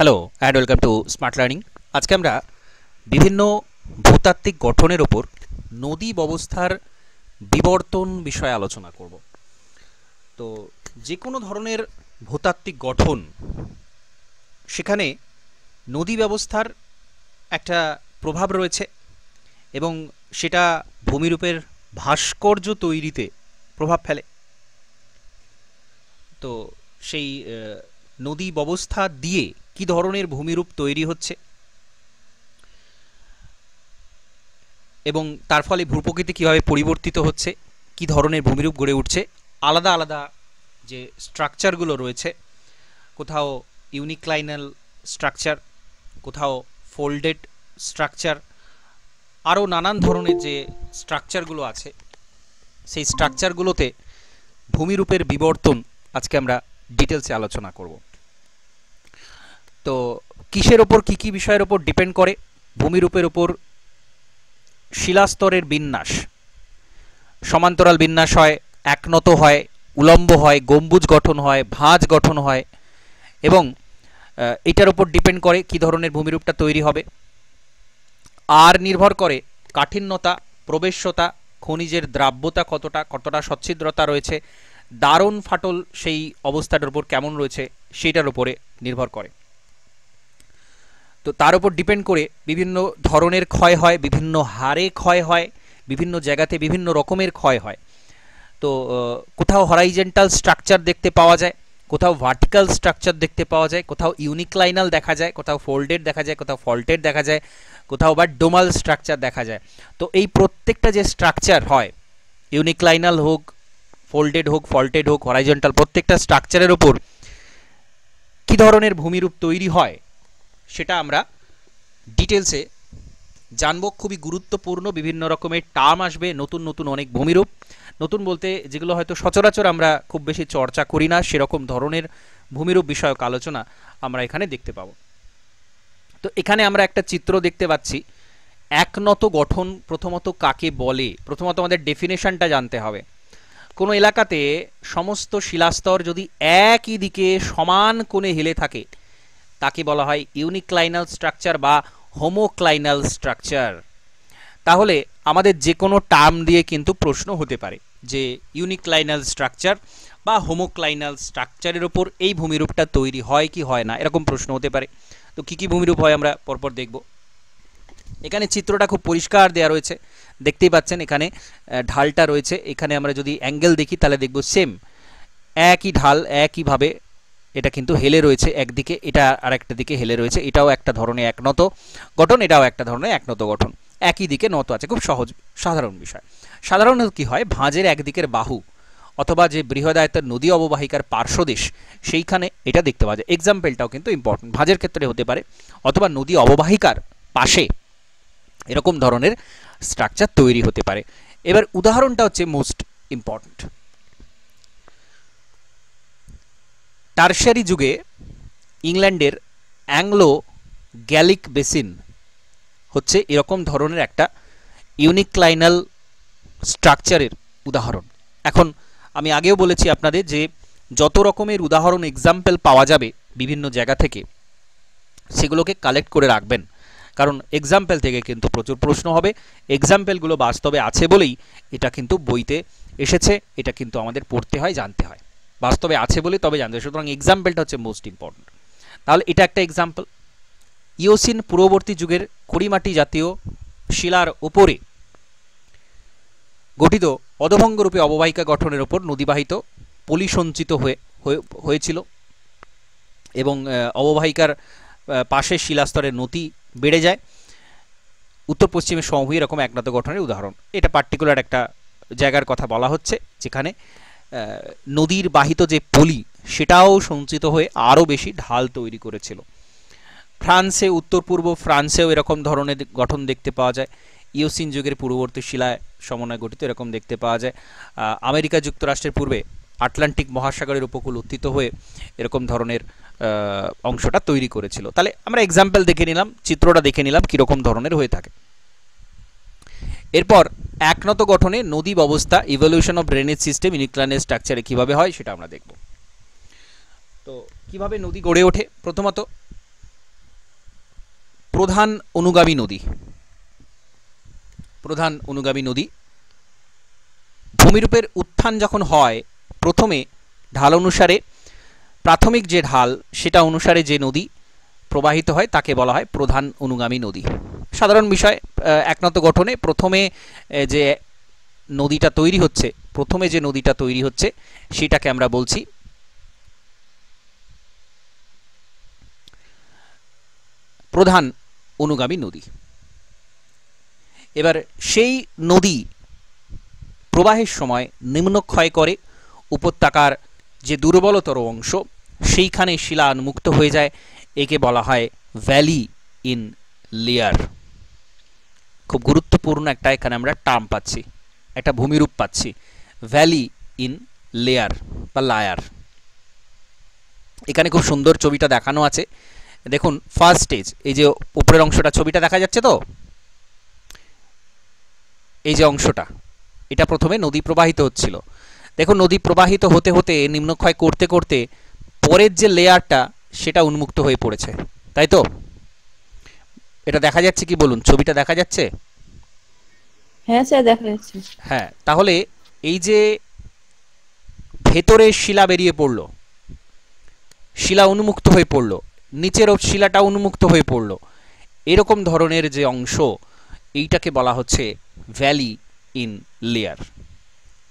Hello and welcome to smart learning. আজকে আমরা বিভিন্ন ভূতাত্ত্বিক গঠনের ওপর নদী ব্যবস্থার বিবর্তন বিষয়ে আলোচনা করব। তো যে কোনো ধরনের ভূতাত্ত্বিক গঠন, সেখানে নদী ব্যবস্থার একটা প্রভাব রয়েছে এবং সেটা ভূমিরূপের ভাস্কর্য তৈরিতে প্রভাব ফেলে। তো সেই নদী ব্যবস্থা দিয়ে কি ধরনের ভূমিরূপ তৈরি হচ্ছে এবং তার ফলে ভূপ্রকৃতি কীভাবে পরিবর্তিত হচ্ছে, কি ধরনের ভূমিরূপ গড়ে উঠছে, আলাদা আলাদা যে স্ট্রাকচারগুলো রয়েছে, কোথাও ইউনিক্লাইনাল স্ট্রাকচার, কোথাও ফোল্ডেড স্ট্রাকচার, আরও নানান ধরনের যে স্ট্রাকচারগুলো আছে, সেই স্ট্রাকচারগুলোতে ভূমিরূপের বিবর্তন আজকে আমরা ডিটেলসে আলোচনা করব। তো কিসের ওপর কী কী বিষয়ের ওপর ডিপেন্ড করে ভূমিরূপের ওপর? শিলাস্তরের বিন্যাস, সমান্তরাল বিন্যাস হয়, একনত হয়, উলম্ব হয়, গম্বুজ গঠন হয়, ভাঁজ গঠন হয়, এবং এটার ওপর ডিপেন্ড করে কি ধরনের ভূমিরূপটা তৈরি হবে। আর নির্ভর করে কাঠিন্যতা, প্রবেশ্যতা, খনিজের দ্রাব্যতা কতটা সচ্ছিদ্রতা রয়েছে, দারুণ ফাটল সেই অবস্থাটার উপর কেমন রয়েছে সেইটার উপরে নির্ভর করে। তো তার উপর ডিপেন্ড করে বিভিন্ন ধরনের ক্ষয় হয়, বিভিন্ন হারে ক্ষয় হয়, বিভিন্ন জায়গাতে বিভিন্ন রকমের ক্ষয় হয়। তো কোথাও হরাইজেন্টাল স্ট্রাকচার দেখতে পাওয়া যায়, কোথাও ভার্টিক্যাল স্ট্রাকচার দেখতে পাওয়া যায়, কোথাও ইউনিক্লাইনাল দেখা যায়, কোথাও ফোল্ডেড দেখা যায়, কোথাও ফল্টেড দেখা যায়, কোথাও বা ডোমাল স্ট্রাকচার দেখা যায়। তো এই প্রত্যেকটা যে স্ট্রাকচার হয়, ইউনিক্লাইনাল হোক, ফোল্ডেড হোক, ফল্টেড হোক, হরাইজেন্টাল, প্রত্যেকটা স্ট্রাকচারের ওপর কী ধরনের ভূমিরূপ তৈরি হয় সেটা আমরা ডিটেলসে জানব। খুবই গুরুত্বপূর্ণ বিভিন্ন রকমের টার্ম আসবে, নতুন নতুন অনেক ভূমিরূপ, নতুন বলতে যেগুলো হয়তো সচরাচর আমরা খুব বেশি চর্চা করি না, সেরকম ধরনের ভূমিরূপ বিষয়ক আলোচনা আমরা এখানে দেখতে পাবো। তো এখানে আমরা একটা চিত্র দেখতে পাচ্ছি। একনত গঠন প্রথমত কাকে বলে, প্রথমত আমাদের ডেফিনেশনটা জানতে হবে। কোনো এলাকাতে সমস্ত শিলাস্তর যদি একই দিকে সমান কোণে হেলে থাকে তাকে বলা হয় ইউনিক্লাইনাল স্ট্রাকচার বা হোমোক্লাইনাল স্ট্রাকচার। তাহলে আমাদের যে কোনো টার্ম দিয়ে কিন্তু প্রশ্ন হতে পারে যে ইউনিক্লাইনাল স্ট্রাকচার বা হোমোক্লাইনাল স্ট্রাকচারের ওপর এই ভূমিরূপটা তৈরি হয় কি হয় না, এরকম প্রশ্ন হতে পারে। তো কী কী ভূমিরূপ হয় আমরা পরপর দেখব। এখানে চিত্রটা খুব পরিষ্কার দেওয়া রয়েছে, দেখতেই পাচ্ছেন। এখানে ঢালটা রয়েছে, এখানে আমরা যদি অ্যাঙ্গেল দেখি তাহলে দেখব সেম একই ঢাল, একইভাবে এটা কিন্তু হেলে রয়েছে একদিকে, এটা আর একটা দিকে হেলে রয়েছে। এটাও একটা ধরনের একনত গঠন, এটাও একটা ধরনের একনত গঠন, একই দিকে নত আছে। খুব সহজ সাধারণ বিষয়। সাধারণত কি হয়, ভাঁজের একদিকের বাহু অথবা যে বৃহদায়তার নদী অববাহিকার পার্শ্বদেশ, সেইখানে এটা দেখতে পাওয়া যায়। এক্সাম্পলটাও কিন্তু ইম্পর্টেন্ট, ভাঁজের ক্ষেত্রে হতে পারে অথবা নদী অববাহিকার পাশে এরকম ধরনের স্ট্রাকচার তৈরি হতে পারে। এবার উদাহরণটা হচ্ছে মোস্ট ইম্পর্টেন্ট। টারশারি যুগে ইংল্যান্ডের অ্যাংলো গ্যালিক বেসিন হচ্ছে এরকম ধরনের একটা ইউনিক্লাইনাল স্ট্রাকচারের উদাহরণ। এখন আমি আগেও বলেছি আপনাদের যে যত রকমের উদাহরণ এক্সাম্পল পাওয়া যাবে বিভিন্ন জায়গা থেকে সেগুলোকে কালেক্ট করে রাখবেন, কারণ এক্সাম্পল থেকে কিন্তু প্রচুর প্রশ্ন হবে। এক্সাম্পলগুলো বাস্তবে আছে বলেই এটা কিন্তু বইতে এসেছে, এটা কিন্তু আমাদের পড়তে হয়, জানতে হয়, বাস্তবে আছে বলে তবে জানতে হয়। সুতরাং এক্সাম্পলটা হচ্ছে মোস্ট ইম্পর্টেন্ট। তাহলে এটা একটা এক্সাম্পল। ইওসিন পূর্ববর্তী যুগের খড়িমাটি জাতীয় শিলার ওপরে গঠিত অধভঙ্গরূপে অববাহিকা গঠনের ওপর নদীবাহিত পলি সঞ্চিত হয়েছিল এবং অববাহিকার পাশে শিলাস্তরের নতি বেড়ে যায়। উত্তর পশ্চিমে সমভূমি এরকম একনত গঠনের উদাহরণ। এটা পার্টিকুলার একটা জায়গার কথা বলা হচ্ছে যেখানে নদীর বাহিত যে পলি সেটাও সঞ্চিত হয়ে আরও বেশি ঢাল তৈরি করেছিল। ফ্রান্সে, উত্তর পূর্ব ফ্রান্সেও এরকম ধরনের গঠন দেখতে পাওয়া যায়। ইওসিন যুগের পূর্ববর্তী শিলায় সমন্বয় গঠিত এরকম দেখতে পাওয়া যায়। আমেরিকা যুক্তরাষ্ট্রের পূর্বে আটলান্টিক মহাসাগরের উপকূল উত্থিত হয়ে এরকম ধরনের অংশটা তৈরি করেছিল। তাহলে আমরা এক্সাম্পল দেখে নিলাম, চিত্রটা দেখে নিলাম কীরকম ধরনের হয়ে থাকে। এরপর একনত গঠনে নদী ব্যবস্থা, ইভলিউশন অফ ড্রেনেজ সিস্টেম ইউনিক্লাইনাল স্ট্রাকচারে কীভাবে হয় সেটা আমরা দেখব। তো কিভাবে নদী গড়ে ওঠে? প্রথমত প্রধান অনুগামী নদী। প্রধান অনুগামী নদী ভূমিরূপের উত্থান যখন হয়, প্রথমে ঢাল অনুসারে প্রাথমিক যে ঢাল সেটা অনুসারে যে নদী প্রবাহিত হয় তাকে বলা হয় প্রধান অনুগামী নদী। সাধারণ বিষয়, একনত গঠনে প্রথমে যে নদীটা তৈরি হচ্ছে, সেটাকে আমরা বলছি প্রধান অনুগামী নদী। এবার সেই নদী প্রবাহের সময় নিম্নক্ষয় করে উপত্যকার যে দুর্বলতর অংশ সেইখানে শিলা উন্মুক্ত হয়ে যায়, একে বলা হয় ভ্যালি ইন লেয়ার। খুব গুরুত্বপূর্ণ একটা এখানে আমরা টার্ম পাচ্ছি, একটা ভূমিরূপ পাচ্ছি, ভ্যালি ইন লেয়ার বা লায়ার। এখানে খুব সুন্দর ছবিটা দেখানো আছে, দেখুন ফার্স্ট স্টেজ, এই যে উপরের অংশটা ছবিটা দেখা যাচ্ছে তো, এই যে অংশটা, এটা প্রথমে নদী প্রবাহিত হচ্ছিল। দেখুন নদী প্রবাহিত হতে হতে নিম্নক্ষয় করতে করতে পরের যে লেয়ারটা সেটা উন্মুক্ত হয়ে পড়েছে, তাই তো? এটা দেখা যাচ্ছে কি বলুন, ছবিটা দেখা যাচ্ছে? হ্যাঁ স্যার, দেখা যাচ্ছে। হ্যাঁ, তাহলে এই যে ভেতরে শিলা বেরিয়ে পড়লো, শিলা উন্মুক্ত হয়ে পড়লো, নিচের শিলাটা উন্মুক্ত হয়ে পড়লো, এরকম ধরনের যে অংশ, এইটাকে বলা হচ্ছে ভ্যালি ইন লেয়ার।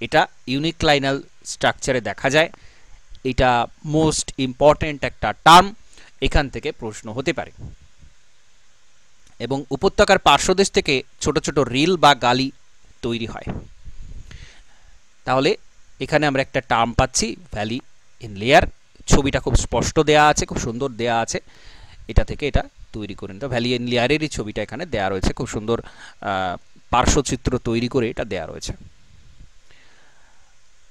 এটা ইউনিক্লাইনাল স্ট্রাকচারে দেখা যায়, এটা মোস্ট ইম্পর্ট্যান্ট একটা টার্ম, এখান থেকে প্রশ্ন হতে পারে। এবং উপত্যকার পার্শ্বদেশ থেকে ছোট ছোট রিল বা গালি তৈরি হয়। তাহলে এখানে আমরা একটা টার্ম পাচ্ছি ভ্যালি ইন লেয়ার। ছবিটা খুব স্পষ্ট দেয়া আছে, খুব সুন্দর দেয়া আছে, এটা থেকে এটা তৈরি করে নিতে। ভ্যালি ইন লেয়ারেরই ছবিটা এখানে দেয়া রয়েছে, খুব সুন্দর পার্শ্বচিত্র তৈরি করে এটা দেয়া রয়েছে।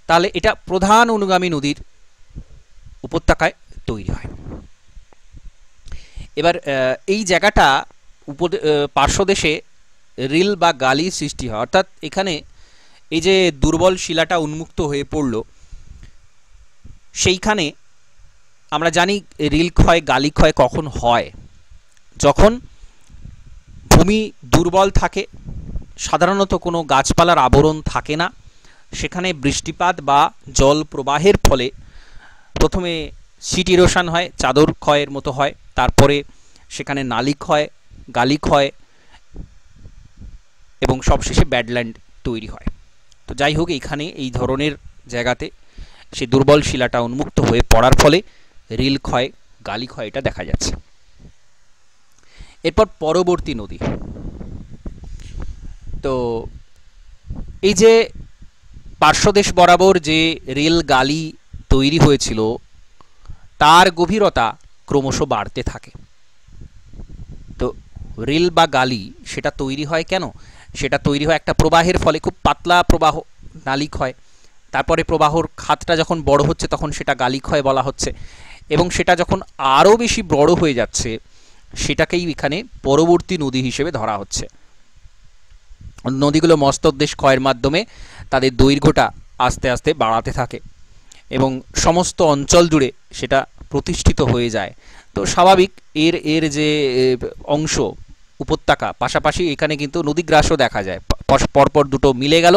তাহলে এটা প্রধান অনুগামী নদীর উপত্যকায় তৈরি হয়। এবার এই জায়গাটা পার্শ্বদেশে রিল বা গালি সৃষ্টি হয়, অর্থাৎ এখানে এই যে দুর্বল শিলাটা উন্মুক্ত হয়ে পড়ল, সেইখানে আমরা জানি রিল ক্ষয় গালি ক্ষয় কখন হয়, যখন ভূমি দুর্বল থাকে, সাধারণত কোনো গাছপালার আবরণ থাকে না, সেখানে বৃষ্টিপাত বা জল প্রবাহের ফলে প্রথমে সিট ইরোশন হয়, চাদর ক্ষয়ের মতো হয়, তারপরে সেখানে নালি ক্ষয়, গালি ক্ষয় এবং সবশেষে ব্যাডল্যান্ড তৈরি হয়। তো যাই হোক, এখানে এই ধরনের জায়গাতে সেই দুর্বল শিলাটা উন্মুক্ত হয়ে পড়ার ফলে রিল ক্ষয় গালি ক্ষয় এটা দেখা যাচ্ছে। এরপর পরবর্তী নদী। তো এই যে পার্শ্বদেশ বরাবর যে রিল গালি তৈরি হয়েছিল, তার গভীরতা ক্রমশ বাড়তে থাকে। তো রিল বা গালি সেটা তৈরি হয় কেন? সেটা তৈরি হয় একটা প্রবাহের ফলে, খুব পাতলা প্রবাহ, নালি ক্ষয়। তারপরে প্রবাহর খাতটা যখন বড় হচ্ছে তখন সেটা গালি ক্ষয় বলা হচ্ছে, এবং সেটা যখন আরও বেশি বড় হয়ে যাচ্ছে সেটাকেই এখানে পরবর্তী নদী হিসেবে ধরা হচ্ছে। নদীগুলো মস্তদেশ ক্ষয়ের মাধ্যমে তাদের দৈর্ঘ্যটা আস্তে আস্তে বাড়াতে থাকে এবং সমস্ত অঞ্চল জুড়ে সেটা প্রতিষ্ঠিত হয়ে যায়। তো স্বাভাবিক, এর যে অংশ উপত্যকা, পাশাপাশি এখানে কিন্তু নদীগ্রাসও দেখা যায়, পরপর দুটো মিলে গেল,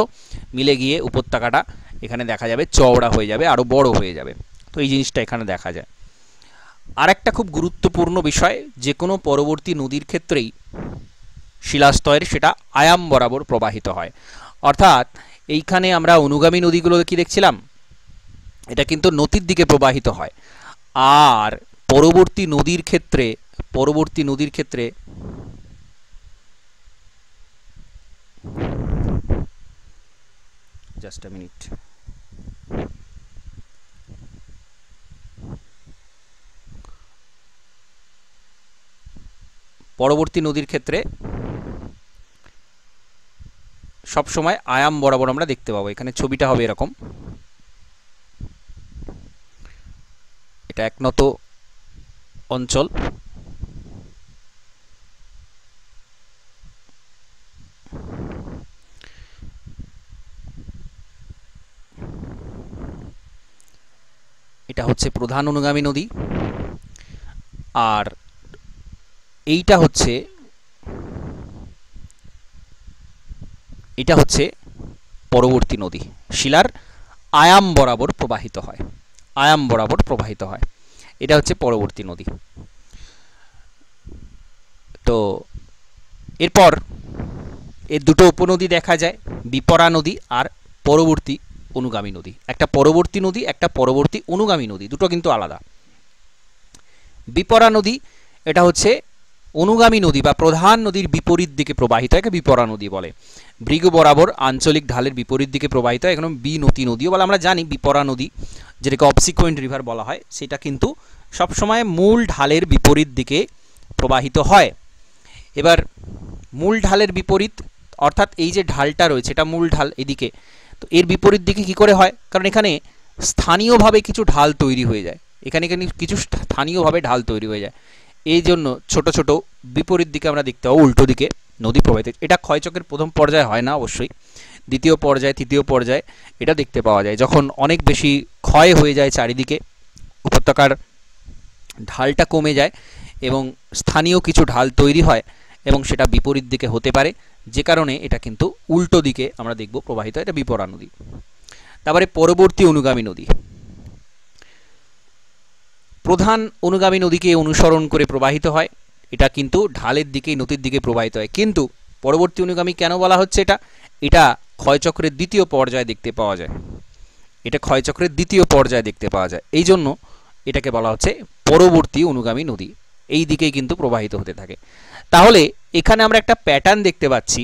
মিলে গিয়ে উপত্যকাটা এখানে দেখা যাবে চওড়া হয়ে যাবে, আরও বড় হয়ে যাবে। তো এই জিনিসটা এখানে দেখা যায়। আর একটা খুব গুরুত্বপূর্ণ বিষয়, যে কোনো পরবর্তী নদীর ক্ষেত্রেই শিলাস্তরের সেটা আয়াম বরাবর প্রবাহিত হয়, অর্থাৎ এইখানে আমরা অনুগামী নদীগুলো কি দেখছিলাম, এটা কিন্তু নদীর দিকে প্রবাহিত হয়। আর পরবর্তী নদীর ক্ষেত্রে জাস্ট আ মিনিট, পরবর্তী নদীর ক্ষেত্রে সবসময় আয়াম বরাবর আমরা দেখতে পাবো। এখানে ছবিটা হবে এরকম, এটা একনত অঞ্চল, এটা হচ্ছে প্রধান অনুগামী নদী। আর এইটা হচ্ছে পরবর্তী নদী, শিলার আয়াম বরাবর প্রবাহিত হয়, আয়াম বরাবর প্রবাহিত হয়, এটা হচ্ছে পরবর্তী নদী। তো এরপর এর দুটো উপনদী দেখা যায়, বিপরা নদী আর পরবর্তী অনুগামী নদী। একটা পরবর্তী নদী, একটা পরবর্তী অনুগামী নদী, দুটো কিন্তু আলাদা। বিপরা নদী এটা হচ্ছে অনুগামী নদী বা প্রধান নদীর বিপরীত দিকে প্রবাহিত, একে বিপরা নদী বলে। ভৃগু বরাবর আঞ্চলিক ঢালের বিপরীত দিকে প্রবাহিত, এখানে বিনতি নদীও বলে। আমরা জানি বিপরা নদী যেটাকে অবসিকুয়েন্ট রিভার বলা হয়, সেটা কিন্তু সবসময় মূল ঢালের বিপরীত দিকে প্রবাহিত হয়। এবার মূল ঢালের বিপরীত অর্থাৎ এই যে ঢালটা রয়েছে এটা মূল ঢাল এদিকে, তো এর বিপরীত দিকে কি করে হয়? কারণ এখানে স্থানীয়ভাবে কিছু ঢাল তৈরি হয়ে যায়, এখানে কিছু স্থানীয়ভাবে ঢাল তৈরি হয়ে যায়, এই জন্য ছোট ছোট বিপরীত দিকে আমরা দেখতে পাবো, উল্টো দিকে নদী প্রবাহিত। এটা ক্ষয়চক্রের প্রথম পর্যায়ে হয় না অবশ্যই, দ্বিতীয় পর্যায়ে, তৃতীয় পর্যায়ে এটা দেখতে পাওয়া যায়, যখন অনেক বেশি ক্ষয় হয়ে যায় চারিদিকে, উপত্যকার ঢালটা কমে যায় এবং স্থানীয় কিছু ঢাল তৈরি হয় এবং সেটা বিপরীত দিকে হতে পারে, যে কারণে এটা কিন্তু উল্টো দিকে আমরা দেখব প্রবাহিত, এটা বিপরা নদী। তারপরে পরবর্তী অনুগামী নদী, প্রধান অনুগামী নদীকে অনুসরণ করে প্রবাহিত হয়, এটা কিন্তু ঢালের দিকে, নদীর দিকে প্রবাহিত হয়। কিন্তু পরবর্তী অনুগামী কেন বলা হচ্ছে? এটা ক্ষয়চক্রের দ্বিতীয় পর্যায়ে দেখতে পাওয়া যায়, এটা ক্ষয়চক্রের দ্বিতীয় পর্যায়ে দেখতে পাওয়া যায়, এই জন্য এটাকে বলা হচ্ছে পরবর্তী অনুগামী নদী, এই দিকেই কিন্তু প্রবাহিত হতে থাকে। তাহলে এখানে আমরা একটা প্যাটার্ন দেখতে পাচ্ছি,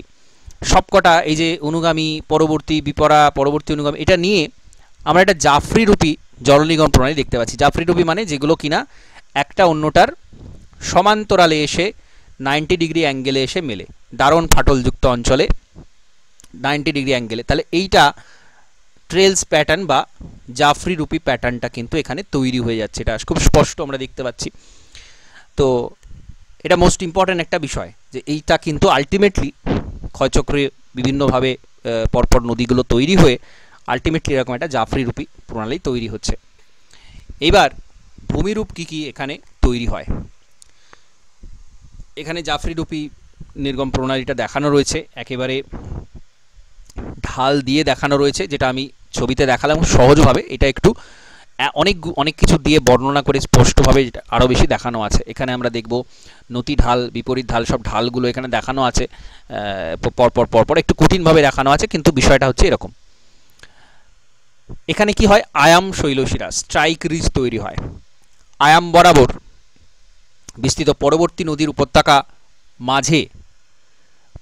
সবকটা এই যে অনুগামী, পরবর্তী, বিপরা, পরবর্তী অনুগামী, এটা নিয়ে আমরা একটা জাফরি রূপী জলনিগম প্রণালী দেখতে পাচ্ছি। জাফরি রূপী মানে যেগুলো কিনা একটা অন্যটার সমান্তরালে এসে 90 ডিগ্রি অ্যাঙ্গেলে এসে মেলে, দারুণ ফাটলযুক্ত অঞ্চলে 90 ডিগ্রি অ্যাঙ্গেলে, তাহলে এইটা ট্রেলস প্যাটার্ন বা জাফরি রূপী প্যাটার্নটা কিন্তু এখানে তৈরি হয়ে যাচ্ছে, এটা খুব স্পষ্ট আমরা দেখতে পাচ্ছি। তো এটা মোস্ট ইম্পর্ট্যান্ট একটা বিষয়, যে এইটা কিন্তু আলটিমেটলি ক্ষয়চক্রে বিভিন্নভাবে পরপর নদীগুলো তৈরি হয়ে আলটিমেটলি এরকম একটা জাফরি রূপী প্রণালী তৈরি হচ্ছে। এবার ভূমিরূপ কি কি এখানে তৈরি হয়, এখানে জাফরি রূপী নির্গম প্রণালীটা দেখানো রয়েছে, একেবারে ঢাল দিয়ে দেখানো রয়েছে, যেটা আমি ছবিতে দেখালাম সহজভাবে, এটা একটু অনেক কিছু দিয়ে বর্ণনা করে স্পষ্টভাবে আরও বেশি দেখানো আছে। এখানে আমরা দেখব নতি ঢাল, বিপরীত ঢাল, সব ঢালগুলো এখানে দেখানো আছে, পরপর পরপর একটু কঠিনভাবে দেখানো আছে, কিন্তু বিষয়টা হচ্ছে এরকম। এখানে কি হয়? আয়াম শৈলশিরা, স্ট্রাইক রিজ তৈরি হয়, আয়াম বরাবর বিস্তৃত পরবর্তী নদীর উপত্যকা মাঝে,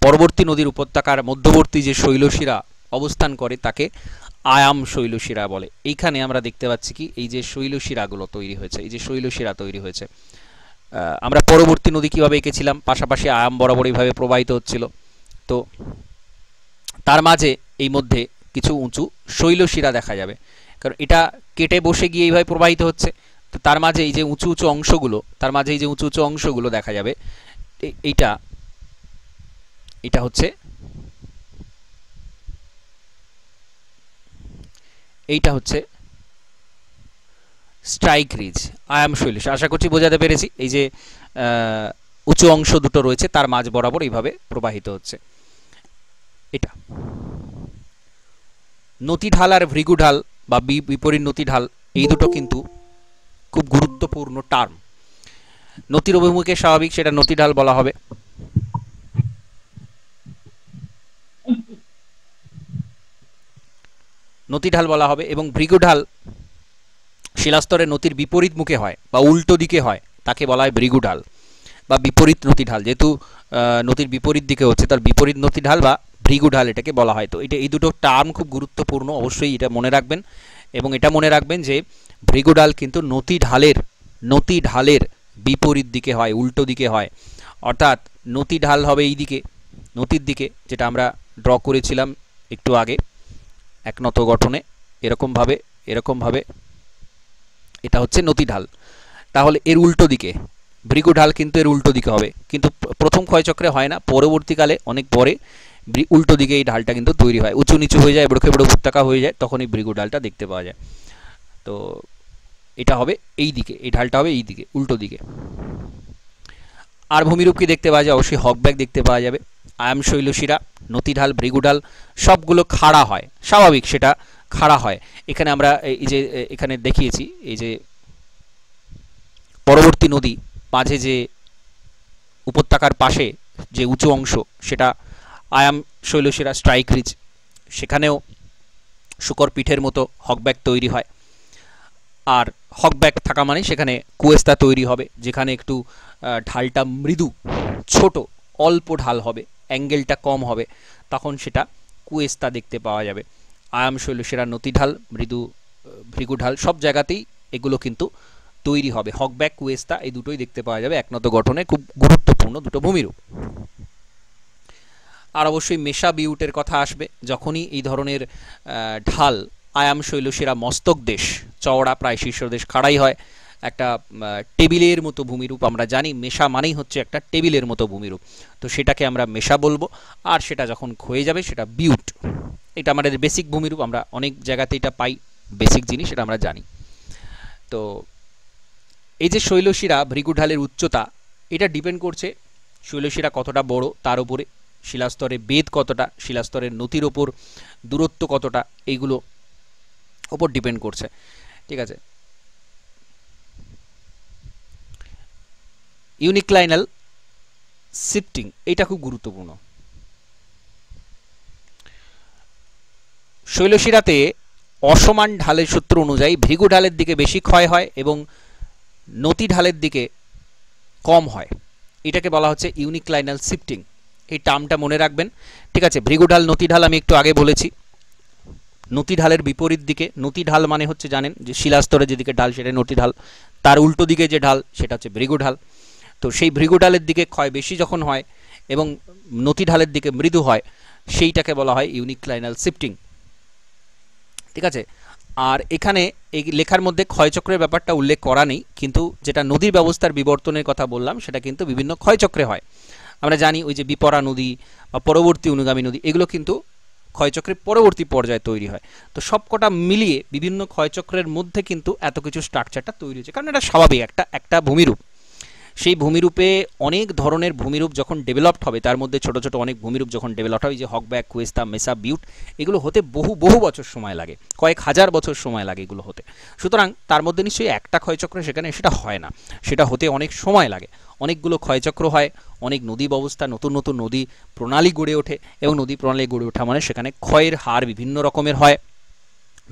পরবর্তী নদীর উপত্যকার মধ্যবর্তী যে শৈলশিরা অবস্থান করে তাকে আয়াম শৈলশিরা বলে। এইখানে আমরা দেখতে পাচ্ছি কি, এই যে শৈলশিরাগুলো তৈরি হয়েছে, এই যে শৈলশিরা তৈরি হয়েছে, আমরা পরবর্তী নদী কীভাবে এঁকেছিলাম, পাশাপাশি আয়াম বরাবর এইভাবে প্রবাহিত হচ্ছিল, তো তার মাঝে এই মধ্যে কিছু উঁচু শৈলশিরা দেখা যাবে, কারণ এটা কেটে বসে গিয়ে এইভাবে প্রবাহিত হচ্ছে, তো তার মাঝে এই যে উঁচু উঁচু অংশগুলো, তার মাঝে এই যে উঁচু উঁচু অংশগুলো দেখা যাবে, এটা হচ্ছে স্ট্রাইক রিজ, আয়াম শৈলশিরা। আশা করছি বোঝাতে পেরেছি, এই যে উঁচু অংশ দুটো রয়েছে তার মাঝ বরাবর এইভাবে প্রবাহিত হচ্ছে। এটা নতি ঢাল আর ভৃগু ঢাল বা বিপরীত নতি ঢাল, এই দুটো কিন্তু খুব গুরুত্বপূর্ণ টার্ম। নতির অভিমুখে স্বাভাবিক, সেটা নতি ঢাল বলা হবে, নতি ঢাল বলা হবে, এবং ভৃগু ঢাল শিলাস্তরে নতির বিপরীত মুখে হয় বা উল্টো দিকে হয়, তাকে বলা হয় ভৃগু ঢাল বা বিপরীত নতি ঢাল, যেহেতু নতির বিপরীত দিকে হচ্ছে তার বিপরীত নতি ঢাল বা ভৃগু ঢাল এটাকে বলা হয়। তো এই দুটো টার্ম খুব গুরুত্বপূর্ণ, অবশ্যই এটা মনে রাখবেন, এবং এটা মনে রাখবেন যে ভৃগু ঢাল কিন্তু নতি ঢালের বিপরীত দিকে হয়, উল্টো দিকে হয়, অর্থাৎ নতি ঢাল হবে এই দিকে, নতির দিকে, যেটা আমরা ড্র করেছিলাম একটু আগে একনত গঠনে, এরকমভাবে এটা হচ্ছে নতি ঢাল, তাহলে এর উল্টো দিকে ভৃগু ঢাল কিন্তু এর উল্টো দিকে হবে, কিন্তু প্রথম ক্ষয়চক্রে হয় না, পরবর্তীকালে অনেক পরে উল্টো দিকে এই ঢালটা কিন্তু তৈরি হয়, উঁচু নিচু হয়ে যায়, এবড়ো খেবড়ো উপত্যকা হয়ে যায়, তখন এই ভৃগু ঢালটা দেখতে পাওয়া যায়। তো এটা হবে এই দিকে, এই ঢালটা হবে এই দিকে, উল্টো দিকে। আর ভূমিরূপ কি দেখতে পাওয়া যায়? অবশ্যই হকব্যাক দেখতে পাওয়া যাবে। আয়াম শৈলশিরা, নতিঢাল, ভৃগুঢাল সবগুলো খাড়া হয়, স্বাভাবিক সেটা খাড়া হয়। এখানে আমরা এই যে এখানে দেখিয়েছি, এই যে পরবর্তী নদী মাঝে যে উপত্যকার পাশে যে উঁচু অংশ সেটা আয়াম শৈলশিরা স্ট্রাইক রিজ, সেখানেও শুকর পিঠের মতো হকব্যাক তৈরি হয়। আর হকব্যাক থাকা মানে সেখানে কুয়েস্তা তৈরি হবে, যেখানে একটু ঢালটা মৃদু, ছোট, অল্প ঢাল হবে, অ্যাঙ্গেলটা কম হবে, তখন সেটা কুয়েস্তা দেখতে পাওয়া যাবে। আয়াম শৈলশিরা, নতিঢাল, মৃদু ভৃগুঢাল সব জায়গাতেই এগুলো কিন্তু তৈরি হবে। হকব্যাক, কুয়েস্তা এই দুটোই দেখতে পাওয়া যাবে একনত গঠনে, খুব গুরুত্বপূর্ণ দুটো ভূমিরূপ। আর অবশ্যই মেশা বিউটের কথা আসবে, যখনই এই ধরনের ঢাল আয়াম শৈলশিরা মস্তক দেশ চওড়া, প্রায় শীর্ষদেশ খাড়াই হয়, একটা টেবিলের মতো ভূমিরূপ। আমরা জানি মেশা মানেই হচ্ছে একটা টেবিলের মতো ভূমিরূপ, তো সেটাকে আমরা মেশা বলবো। আর সেটা যখন ক্ষয়ে যাবে সেটা বিউট। এটা আমাদের বেসিক ভূমিরূপ, আমরা অনেক জায়গাতে এটা পাই, বেসিক জিনিস, এটা আমরা জানি। তো এই যে শৈলশিরা ভৃগুঢালের উচ্চতা, এটা ডিপেন্ড করছে শৈলশিরা কতটা বড় তার উপরে, শিলাস্তরে বেদ কতটা, শিলাস্তরের নতির ওপর দূরত্ব কতটা, এইগুলো ওপর ডিপেন্ড করছে। ঠিক আছে, ইউনিক্লাইনাল শিফটিং এটা খুব গুরুত্বপূর্ণ। শৈলশিরাতে অসমান ঢালের সূত্র অনুযায়ী ভৃগু ঢালের দিকে বেশি ক্ষয় হয় এবং নতি ঢালের দিকে কম হয়, এটাকে বলা হচ্ছে ইউনিক্লাইনাল শিফটিং। এই টার্মটা মনে রাখবেন। ঠিক আছে, ভৃগু ঢাল, নতি ঢাল আমি একটু আগে বলেছি। নতি ঢালের বিপরীত দিকে, নতি ঢাল মানে হচ্ছে জানেন যে শিলাস্তরে যেদিকে ঢাল সেটা নতি ঢাল, তার উল্টো দিকে যে ঢাল সেটা হচ্ছে ভৃগু ঢাল। তো সেই ভৃগু ঢালের দিকে ক্ষয় বেশি যখন হয় এবং নতি ঢালের দিকে মৃদু হয়, সেইটাকে বলা হয় ইউনিক্লাইনাল শিফটিং। ঠিক আছে, আর এখানে এই লেখার মধ্যে ক্ষয়চক্রের ব্যাপারটা উল্লেখ করা নেই, কিন্তু যেটা নদীর ব্যবস্থার বিবর্তনের কথা বললাম সেটা কিন্তু বিভিন্ন ক্ষয়চক্রে হয়। আমরা জানি ওই যে বিপরা নদী বা পরবর্তী অনুগামী নদী, এগুলো কিন্তু ক্ষয়চক্রের পরবর্তী পর্যায়ে তৈরি হয়। তো সবকটা মিলিয়ে বিভিন্ন ক্ষয়চক্রের মধ্যে কিন্তু এত কিছু স্ট্রাকচারটা তৈরি হয়েছে, কারণ এটা স্বাভাবিক একটা ভূমিরূপ। সেই ভূমিরূপে অনেক ধরনের ভূমিরূপ যখন ডেভেলপড হবে, তার মধ্যে ছোট ছোট অনেক ভূমিরূপ যখন ডেভেলপ হয়, যে হকব্যাক, কুয়েস্তা, মেসা, বিউট, এগুলো হতে বহু বহু বছর সময় লাগে, কয়েক হাজার বছর সময় লাগে এগুলো হতে। সুতরাং তার মধ্যে নিশ্চয়ই একটা ক্ষয়চক্র সেখানে সেটা হয় না, সেটা হতে অনেক সময় লাগে, অনেকগুলো ক্ষয়চক্র হয়, অনেক নদী ব্যবস্থা, নতুন নতুন নদী প্রণালী গড়ে ওঠে, এবং নদী প্রণালী গড়ে ওঠা মানে সেখানে ক্ষয়ের হার বিভিন্ন রকমের হয়,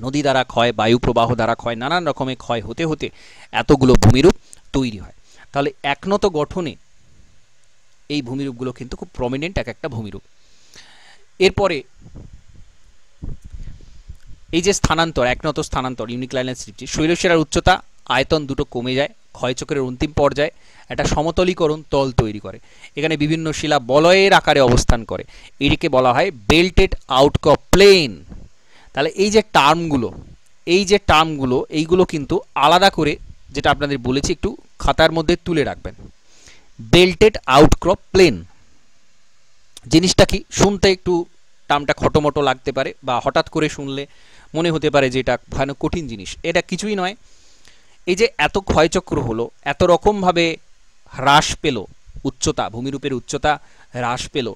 নদী দ্বারা ক্ষয়, বায়ু প্রবাহ দ্বারা ক্ষয়, নানান রকমের ক্ষয় হতে হতে এতগুলো ভূমিরূপ তৈরি হয়। তাহলে একনত গঠনে এই ভূমিরূপগুলো কিন্তু খুব প্রমিনেন্ট এক একটা ভূমিরূপ। এরপরে এই যে স্থানান্তর, একনত স্থানান্তর, ইউনিক্লাইনাল সৃষ্টি, শৈলশিরার উচ্চতা, আয়তন দুটো কমে যায়, ক্ষয়চক্রের অন্তিম পর্যায়ে একটা সমতলীকরণ তল তৈরি করে, এখানে বিভিন্ন শিলা বলয়ের আকারে অবস্থান করে, এটিকে বলা হয় বেল্টেড আউটক্রপ প্লেন। তাহলে এই যে টার্মগুলো এইগুলো কিন্তু আলাদা করে, যেটা আপনাদের বলেছি, একটু খাতার মধ্যে তুলে রাখবেন। বেল্টেড আউটক্রপ প্লেন জিনিসটা কি, শুনতে একটু টার্মটা খটোমটো লাগতে পারে, বা হঠাৎ করে শুনলে মনে হতে পারে যে এটা ভয়ানক কঠিন জিনিস। এটা কিছুই নয়। এই যে এত ক্ষয়চক্র হলো, এত রকমভাবে হ্রাস পেল উচ্চতা, ভূমিরূপের উচ্চতা হ্রাস পেল,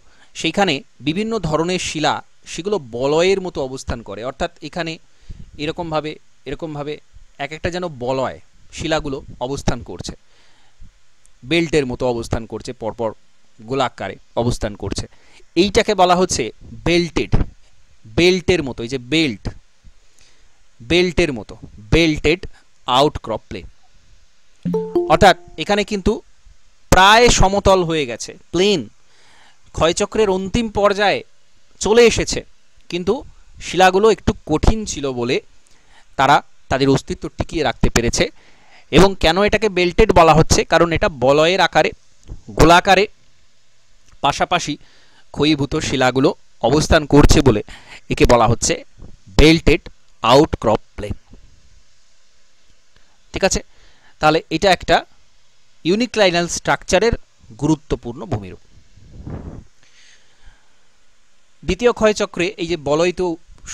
সেইখানে বিভিন্ন ধরনের শিলা সেগুলো বলয়ের মতো অবস্থান করে, অর্থাৎ এখানে এরকমভাবে এক একটা যেন বলয় শিলাগুলো অবস্থান করছে, বেল্টের মতো অবস্থান করছে, পরপর গোলাকারে অবস্থান করছে। এইটাকে বলা হচ্ছে বেল্টের মতো, এই যে বেল্টের মতো, বেল্টেড আউটক্রপ প্লেন। অর্থাৎ এখানে কিন্তু প্রায় সমতল হয়ে গেছে, প্লেন, ক্ষয়চক্রের অন্তিম পর্যায়ে চলে এসেছে, কিন্তু শিলাগুলো একটু কঠিন ছিল বলে তারা তাদের অস্তিত্ব টিকিয়ে রাখতে পেরেছে। এবং কেন এটাকে বেল্টেড বলা হচ্ছে, কারণ এটা বলয়ের আকারে, গোলাকারে পাশাপাশি ক্ষয়ীভূত শিলাগুলো অবস্থান করছে বলে একে বলা হচ্ছে বেল্টেড আউটক্রপ প্লেন। ঠিক আছে, তাহলে এটা একটা ইউনিক্লাইনাল স্ট্রাকচারের গুরুত্বপূর্ণ ভূমিরূপ। দ্বিতীয় ক্ষয়চক্রে এই যে বলয়িত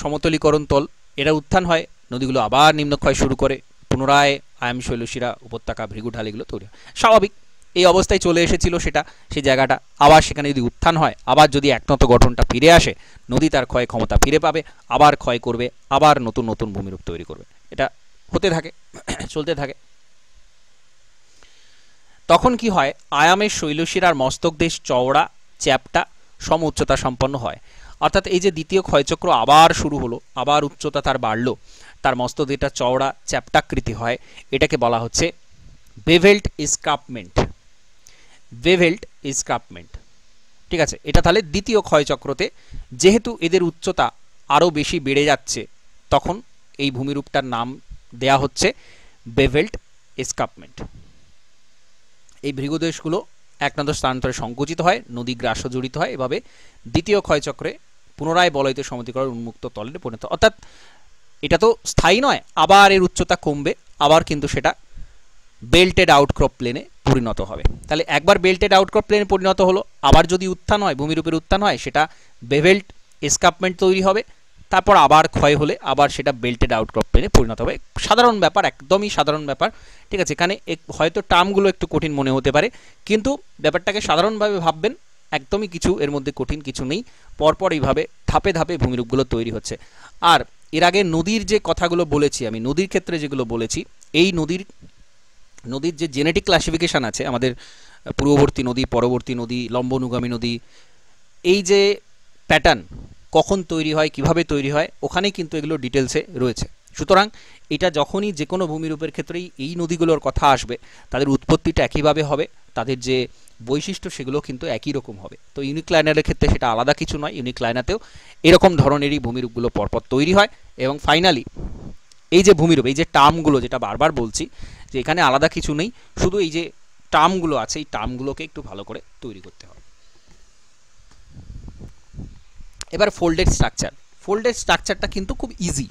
সমতলীকরণ তল, এটা উত্থান হয়, নদীগুলো আবার নিম্নক্ষয় শুরু করে, পুনরায় আয়াম শৈলশিরা উপত্যকা, ভৃগুঢাল এগুলো তৈরি হয়, স্বাভাবিক। এই অবস্থায় চলে এসেছিল সেটা, সেই জায়গাটা আবার সেখানে যদি উত্থান হয়, আবার যদি একনত গঠনটা ফিরে আসে, নদী তার ক্ষয় ক্ষমতা ফিরে পাবে, আবার ক্ষয় করবে, আবার নতুন নতুন ভূমিরূপ তৈরি করবে। এটা হতে থাকে, চলতে থাকে। তখন কি হয়, আয়ামের শৈলশিরার মস্তক দেশ চওড়া, চ্যাপ্টা, সম উচ্চতা সম্পন্ন হয়। অর্থাৎ এই যে দ্বিতীয় ক্ষয়চক্র আবার শুরু হলো, আবার উচ্চতা তার বাড়লো, তার মস্তক দেশটা চওড়া চ্যাপ্টাকৃতি হয়, এটাকে বলা হচ্ছে বেভেল্ট এসকার্পমেন্ট। বেভেল্ট এসকার্পমেন্ট, ঠিক আছে। এটা তাহলে দ্বিতীয় ক্ষয়চক্রতে যেহেতু এদের উচ্চতা আরও বেশি বেড়ে যাচ্ছে, তখন এই ভূমিরূপটার নাম দেয়া হচ্ছে বেভেল্ট এসকার্পমেন্ট। এই ভৃগুদেশগুলো একনাদ স্থানান্তরে সংকুচিত হয়, নদী গ্রাস্য জড়িত হয়, এভাবে দ্বিতীয় ক্ষয়চক্রে পুনরায় বলয়িত সমতিকরণ উন্মুক্ত তলে পরিণত। অর্থাৎ এটা তো স্থায়ী নয়, আবার এর উচ্চতা কমবে, আবার কিন্তু সেটা বেল্টেড আউটক্রপ প্লেনে পরিণত হবে। তাহলে একবার বেল্টেড আউটক্রপ প্লেনে পরিণত হলো, আবার যদি উত্থান হয়, ভূমিরূপের উত্থান হয়, সেটা বেভেল্ট এসকার্পমেন্ট তৈরি হবে, তারপর আবার ক্ষয় হলে আবার সেটা বেল্টেড আউটক্রপ প্লেনে পরিণত হবে। সাধারণ ব্যাপার, একদমই সাধারণ ব্যাপার, ঠিক আছে। এখানে হয়তো টার্মগুলো একটু কঠিন মনে হতে পারে, কিন্তু ব্যাপারটাকে সাধারণভাবে ভাববেন, একদমই কিছু এর মধ্যে কঠিন কিছু নেই। পরপর এইভাবে ধাপে ধাপে ভূমিরূপগুলো তৈরি হচ্ছে। আর এর আগে নদীর যে কথাগুলো বলেছি আমি, নদীর ক্ষেত্রে যেগুলো বলেছি, এই নদীর যে জেনেটিক ক্লাসিফিকেশান আছে আমাদের, পূর্ববর্তী নদী, পরবর্তী নদী, লম্ব অনুগামী নদী, এই যে প্যাটার্ন কখন তৈরি হয়, কিভাবে তৈরি হয়, ওখানেই কিন্তু এগুলো ডিটেলসে রয়েছে। সুতরাং এটা যখনই যে কোনো ভূমিরূপের ক্ষেত্রেই এই নদীগুলোর কথা আসবে, তাদের উৎপত্তিটা একইভাবে হবে, তাদের যে বৈশিষ্ট্য সেগুলো কিন্তু একই রকম হবে। তো ইউনিক্লাইনারের ক্ষেত্রে সেটা আলাদা কিছু নয়, ইউনিক্লাইনাতেও এরকম ধরনেরই ভূমিরূপগুলো পরপর তৈরি হয়। এবং ফাইনালি এই যে ভূমিরূপ, এই যে টার্মগুলো, যেটা বারবার বলছি যে এখানে আলাদা কিছু নেই, শুধু এই যে টার্মগুলো আছে, এই টার্মগুলোকে একটু ভালো করে তৈরি করতে হবে। এবার ফোল্ডেড স্ট্রাকচার। ফোল্ডেড স্ট্রাকচারটা কিন্তু খুব ইজি,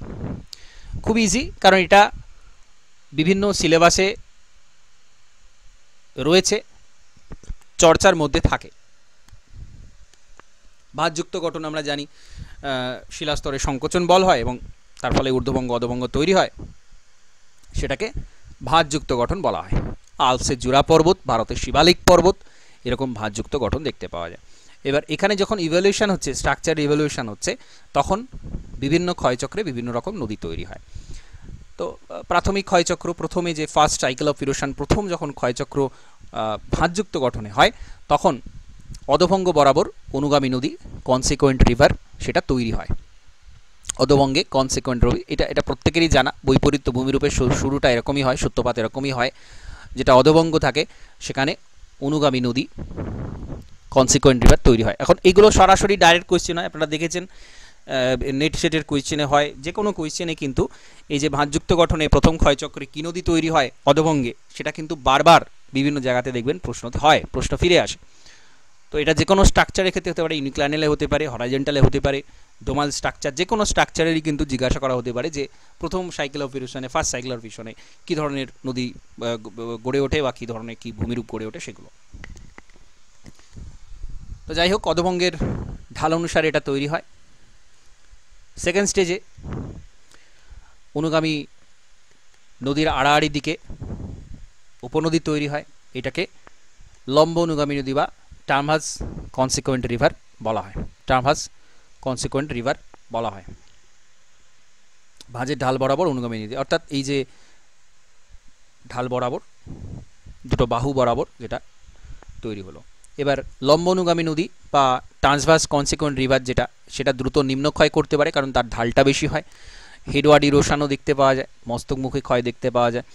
খুব ইজি, কারণ এটা বিভিন্ন সিলেবাসে রয়েছে, চর্চার মধ্যে থাকে। ভাঁজযুক্ত গঠন আমরা জানি, শিলাস্তরে সংকোচন বল হয় এবং তার ফলে ঊর্ধ্ববঙ্গ অধবঙ্গ তৈরি হয়, সেটাকে ভাঁজযুক্ত গঠন বলা হয়। আলপসের জুরা পর্বত, ভারতের শিবালিক পর্বত, এরকম ভাঁজযুক্ত গঠন দেখতে পাওয়া যায়। এবার এখানে যখন ইভ্যালুয়েশন হচ্ছে, স্ট্রাকচার ইভ্যালুয়েশন হচ্ছে, তখন বিভিন্ন ক্ষয়চক্রে বিভিন্ন রকম নদী তৈরি হয়। তো প্রাথমিক ক্ষয়চক্র, প্রথমে যে ফার্স্ট সাইকেল অফ ইরোশন, প্রথম যখন ক্ষয়চক্র ভাঁজযুক্ত গঠনে হয়, তখন অধভঙ্গ বরাবর অনুগামী নদী, কনসিকুয়েন্ট রিভার, সেটা তৈরি হয়। অধবঙ্গে কনসিকুয়েন্ট নদী, এটা প্রত্যেকেরই জানা, বৈপরীত্য ভূমিরূপের শুরুটা এরকমই হয়, সূত্রপাত এরকমই হয়, যেটা অধবঙ্গ থাকে সেখানে অনুগামী নদী, কনসিকুয়েন্ট রিভার তৈরি হয়। এখন এগুলো সরাসরি ডাইরেক্ট কোয়েশ্চেন হয়, আপনারা দেখেছেন নেট সেটের কোয়েশ্চেনে হয়, যে কোনো কোয়েশ্চেনে কিন্তু এই যে ভাঁজযুক্ত গঠনে প্রথম ক্ষয়চক্রে কী নদী তৈরি হয় অধবঙ্গে, সেটা কিন্তু বারবার বিভিন্ন জায়গাতে দেখবেন প্রশ্ন হয়, প্রশ্ন ফিরে আসে। তো এটা যে কোনো স্ট্রাকচারের ক্ষেত্রে হতে পারে, ইউনিক্লাইনালে হতে পারে, হরাইজন্টালে হতে পারে, ডোমাল স্ট্রাকচার, যে কোনো স্ট্রাকচারেরই কিন্তু জিজ্ঞাসা করা হতে পারে যে প্রথম সাইকেল অফ ইরোশনে, ফার্স্ট সাইকেল অফ ইরোশনে কী ধরনের নদী গড়ে ওঠে বা কী ধরনের কী ভূমিরূপ গড়ে ওঠে সেগুলো। তো যাই হোক, অধবঙ্গের ঢাল অনুসারে এটা তৈরি হয়। সেকেন্ড স্টেজে অনুগামী নদীর আড়াআড়ি দিকে উপনদী তৈরি হয়, এটাকে লম্ব অনুগামী নদী বা টার্মহাস কনসিকুয়েন্ট রিভার বলা হয়, টার্মহাস কনসিকুয়েন্ট রিভার বলা হয়। ভাঁজের ঢাল বরাবর অনুগামী নদী, অর্থাৎ এই যে ঢাল বরাবর, দুটো বাহু বরাবর যেটা তৈরি হলো। এবার লম্ব অনুগামী নদী বা ট্রান্সভার্স কনসিকুয়েন্ট রিভার যেটা, সেটা দ্রুত নিম্নক্ষয় করতে পারে, কারণ তার ঢালটা বেশি হয়। হেডওয়ার্ড ইরোশনও দেখতে পাওয়া যায়, মস্তকমুখী ক্ষয় দেখতে পাওয়া যায়।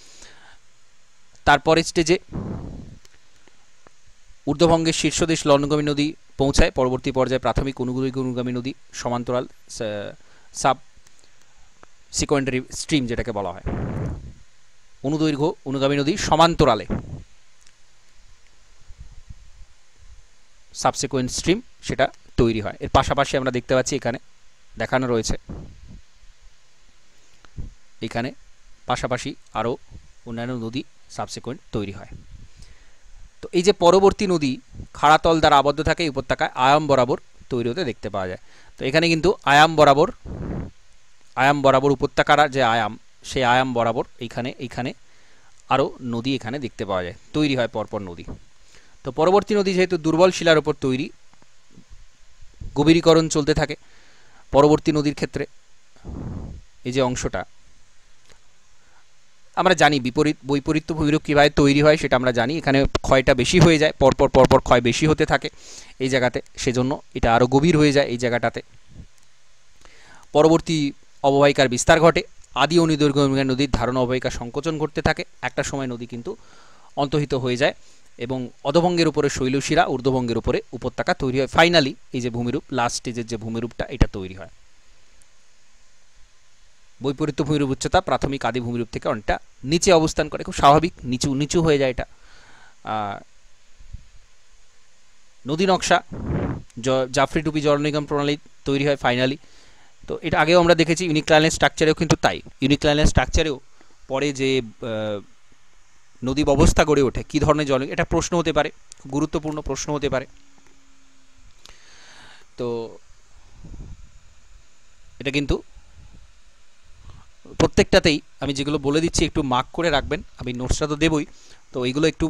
তারপরের স্টেজে ঊর্ধ্ববঙ্গের শীর্ষদেশ অনুগামী নদী পৌঁছায়, পরবর্তী পর্যায়ে প্রাথমিক অনুগামী নদী, সমান্তরাল সাব সিকোয়েন্টারি স্ট্রিম যেটাকে বলা হয়, অনুদৈর্ঘ্য অনুগামী নদী সমান্তরালে সাবসিকুয়েন্ট স্ট্রিম সেটা তৈরি হয়। এর পাশাপাশি আমরা দেখতে পাচ্ছি এখানে দেখানো রয়েছে, এখানে পাশাপাশি আরও অন্যান্য নদী সাবসিকুয়েন্ট তৈরি হয়। তো এই যে পরবর্তী নদী খাড়াতল দ্বারা আবদ্ধ থাকে, উপত্যকায় আয়াম বরাবর তৈরি হতে দেখতে পাওয়া যায়। তো এখানে কিন্তু আয়াম বরাবর উপত্যকার যে আয়াম, সেই আয়াম বরাবর এইখানে আরও নদী এখানে দেখতে পাওয়া যায়, তৈরি হয় পরপর নদী। তো পরবর্তী নদী যেহেতু দুর্বল শিলার উপর তৈরি, গভীরীকরণ চলতে থাকে পরবর্তী নদীর ক্ষেত্রে। এই যে অংশটা আমরা জানি বৈপরীত্য ভূমিরূপ কীভাবে তৈরি হয় সেটা আমরা জানি। এখানে ক্ষয়টা বেশি হয়ে যায়, পরপর ক্ষয় বেশি হতে থাকে এই জায়গাতে, সেজন্য এটা আরও গভীর হয়ে যায় এই জায়গাটাতে। পরবর্তী অববাহিকার বিস্তার ঘটে, আদি ও নিদর্ঘ্য নদীর ধারণ অববাহিকা সংকোচন ঘটতে থাকে। একটা সময় নদী কিন্তু অন্তর্হিত হয়ে যায় এবং অধভঙ্গের উপরে শৈলশিরা, ঊর্ধ্বভঙ্গের উপরে উপত্যকা তৈরি হয়। ফাইনালি এই যে ভূমিরূপ, লাস্ট স্টেজের যে ভূমিরূপটা, এটা তৈরি হয়। বৈপরীত্য ভূমিরূপ উচ্চতা প্রাথমিক আদি ভূমিরূপ থেকে অনেকটা নিচে অবস্থান করে, খুব স্বাভাবিক, নিচু হয়ে যায় এটা। নদী নকশা জাফরি টুপি জল নিগম প্রণালী তৈরি হয় ফাইনালি। তো এটা আগেও আমরা দেখেছি, ইউনিক্লাইনাল স্ট্রাকচারেও কিন্তু তাই। ইউনিক্লাইনাল স্ট্রাকচারেও পরে যে নদী ব্যবস্থা গড়ে ওঠে, কী ধরনের জল, এটা প্রশ্ন হতে পারে, খুব গুরুত্বপূর্ণ প্রশ্ন হতে পারে। তো এটা কিন্তু প্রত্যেকটাতেই আমি যেগুলো বলে দিচ্ছি একটু মার্ক করে রাখবেন, আমি নোটসটা তো দেবই, তো এইগুলো একটু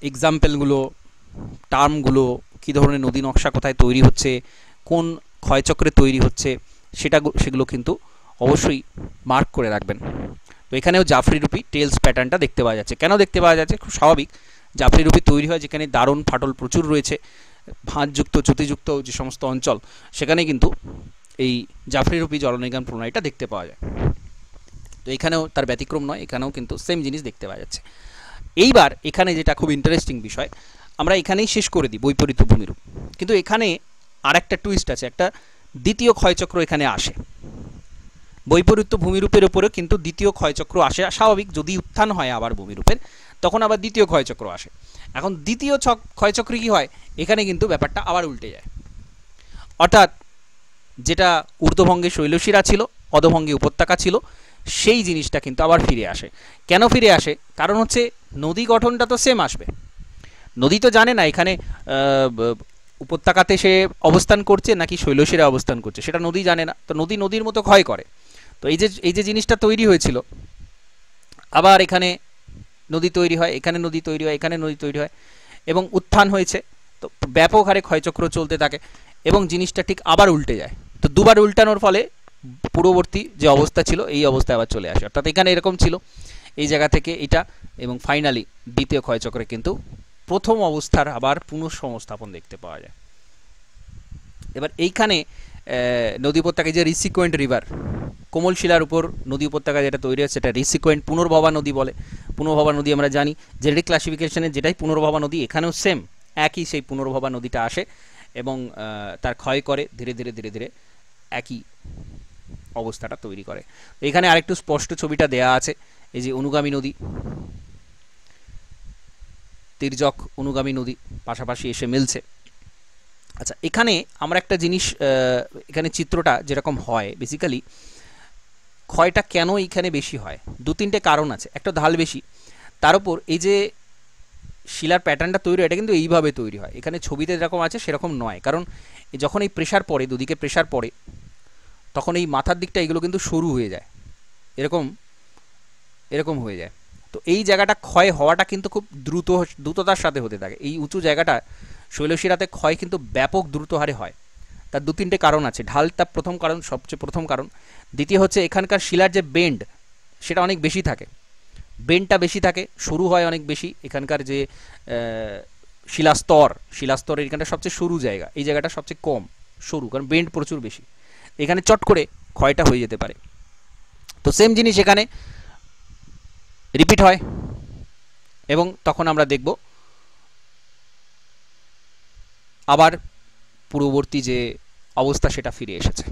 এক্সাম্পলগুলো, টার্মগুলো, কী ধরনের নদী নকশা কোথায় তৈরি হচ্ছে, কোন ক্ষয়চক্রে তৈরি হচ্ছে, সেগুলো কিন্তু অবশ্যই মার্ক করে রাখবেন। তো এখানেও জাফরি রূপী টেলস প্যাটার্নটা দেখতে পাওয়া যাচ্ছে। কেন দেখতে পাওয়া যাচ্ছে? খুব স্বাভাবিক, জাফরি রূপী তৈরি হয় যেখানে দারুণ ফাটল প্রচুর রয়েছে, ভাঁজযুক্ত চ্যুতিযুক্ত যে সমস্ত অঞ্চল, সেখানে কিন্তু এই জাফরি রূপী জলনির্গমন প্রণালীটা দেখতে পাওয়া যায়। তো এখানেও তার ব্যতিক্রম নয়, এখানেও কিন্তু সেম জিনিস দেখতে পাওয়া যাচ্ছে। এইবার এখানে যেটা খুব ইন্টারেস্টিং বিষয়, আমরা এখানেই শেষ করে দিই বৈপরীত্য ভূমিরূপ, কিন্তু এখানে আর একটা টুইস্ট আছে, একটা দ্বিতীয় ক্ষয়চক্র এখানে আসে। বৈপরীত্য ভূমিরূপের উপরেও কিন্তু দ্বিতীয় ক্ষয়চক্র আসে, স্বাভাবিক, যদি উত্থান হয় আবার ভূমিরূপের, তখন আবার দ্বিতীয় ক্ষয়চক্র আসে। এখন দ্বিতীয় ক্ষয়চক্রে কী হয়, এখানে কিন্তু ব্যাপারটা আবার উল্টে যায়। অর্থাৎ যেটা ঊর্ধ্বভঙ্গে শৈলশিরা ছিল, অধভঙ্গে উপত্যকা ছিল, সেই জিনিসটা কিন্তু আবার ফিরে আসে। কেন ফিরে আসে? কারণ হচ্ছে নদী গঠনটা তো সেম আসবে। নদী তো জানে না এখানে উপত্যকাতে সে অবস্থান করছে নাকি শৈলশিরা অবস্থান করছে, সেটা নদী জানে না। তো নদী নদীর মতো ক্ষয় করে। তো এই যে জিনিসটা তৈরি হয়েছিল, আবার এখানে নদী তৈরি হয়, এখানে নদী তৈরি হয়, এখানে নদী তৈরি হয়, এবং উত্থান হয়েছে। তো ব্যাপক হারে ক্ষয়চক্র চলতে থাকে এবং জিনিসটা ঠিক আবার উল্টে যায়। তো দুবার উল্টানোর ফলে পূর্ববর্তী যে অবস্থা ছিল এই অবস্থায় আবার চলে আসে। অর্থাৎ এখানে এরকম ছিল, এই জায়গা থেকে এটা, এবং ফাইনালি দ্বিতীয় ক্ষয়চক্রে কিন্তু প্রথম অবস্থার আবার পুনঃসংস্থাপন দেখতে পাওয়া যায়। এবার এইখানে নদী উপত্যকায় যে রিসিকুয়েন্ট রিভার, কোমল শিলার উপর নদী উপত্যকা যেটা তৈরি হচ্ছে, সেটা রিসিকুয়েন্ট পুনর্ভবা নদী বলে। পুনর্ভবা নদী আমরা জানি জেনেটিক ক্লাসিফিকেশনের যেটাই পুনর্ভবা নদী, এখানেও সেম একই সেই পুনর্ভবা নদীটা আসে এবং তার ক্ষয় করে ধীরে ধীরে ধীরে ধীরে একই অবস্থাটা তৈরি করে। এখানে আরেকটু স্পষ্ট ছবিটা দেয়া আছে, এই যে অনুগামী নদী, তির্যক অনুগামী নদী পাশাপাশি এসে মিলছে। আচ্ছা, এখানে আমরা একটা জিনিস, এখানে চিত্রটা যেরকম হয়, বেসিক্যালি ক্ষয়টা কেন এইখানে বেশি হয়, দু তিনটে কারণ আছে। একটা ঢাল বেশি, তার উপর এই যে শিলার প্যাটার্নটা তৈরি হয়, এটা কিন্তু এইভাবে তৈরি হয়। এখানে ছবিতে যেরকম আছে সেরকম নয়, কারণ যখন এই প্রেশার পড়ে, দুদিকে প্রেশার পড়ে, তখন এই মাথার দিকটা এগুলো কিন্তু সরু হয়ে যায়, এরকম হয়ে যায়। তো এই জায়গাটা ক্ষয় হওয়াটা কিন্তু খুব দ্রুততার সাথে হতে থাকে। এই উঁচু জায়গাটা শৈলশিরাতে ক্ষয় কিন্তু ব্যাপক দ্রুত হারে হয়। তার দু তিনটে কারণ আছে। ঢাল তার প্রথম কারণ, সবচেয়ে প্রথম কারণ। দ্বিতীয় হচ্ছে এখানকার শিলার যে বেন্ড, সেটা অনেক বেশি থাকে, বেন্ডটা বেশি থাকে, সরু হয় অনেক বেশি। এখানকার যে শিলাস্তর এখানটা সবচেয়ে সরু জায়গা, এই জায়গাটা সবচেয়ে কম সরু, কারণ বেন্ড প্রচুর বেশি, এখানে চট করে ক্ষয়টা হয়ে যেতে পারে। তো সেম জিনিস এখানে রিপিট হয় এবং তখন আমরা দেখব আবার পূর্ববর্তী যে অবস্থা সেটা ফিরে এসেছে।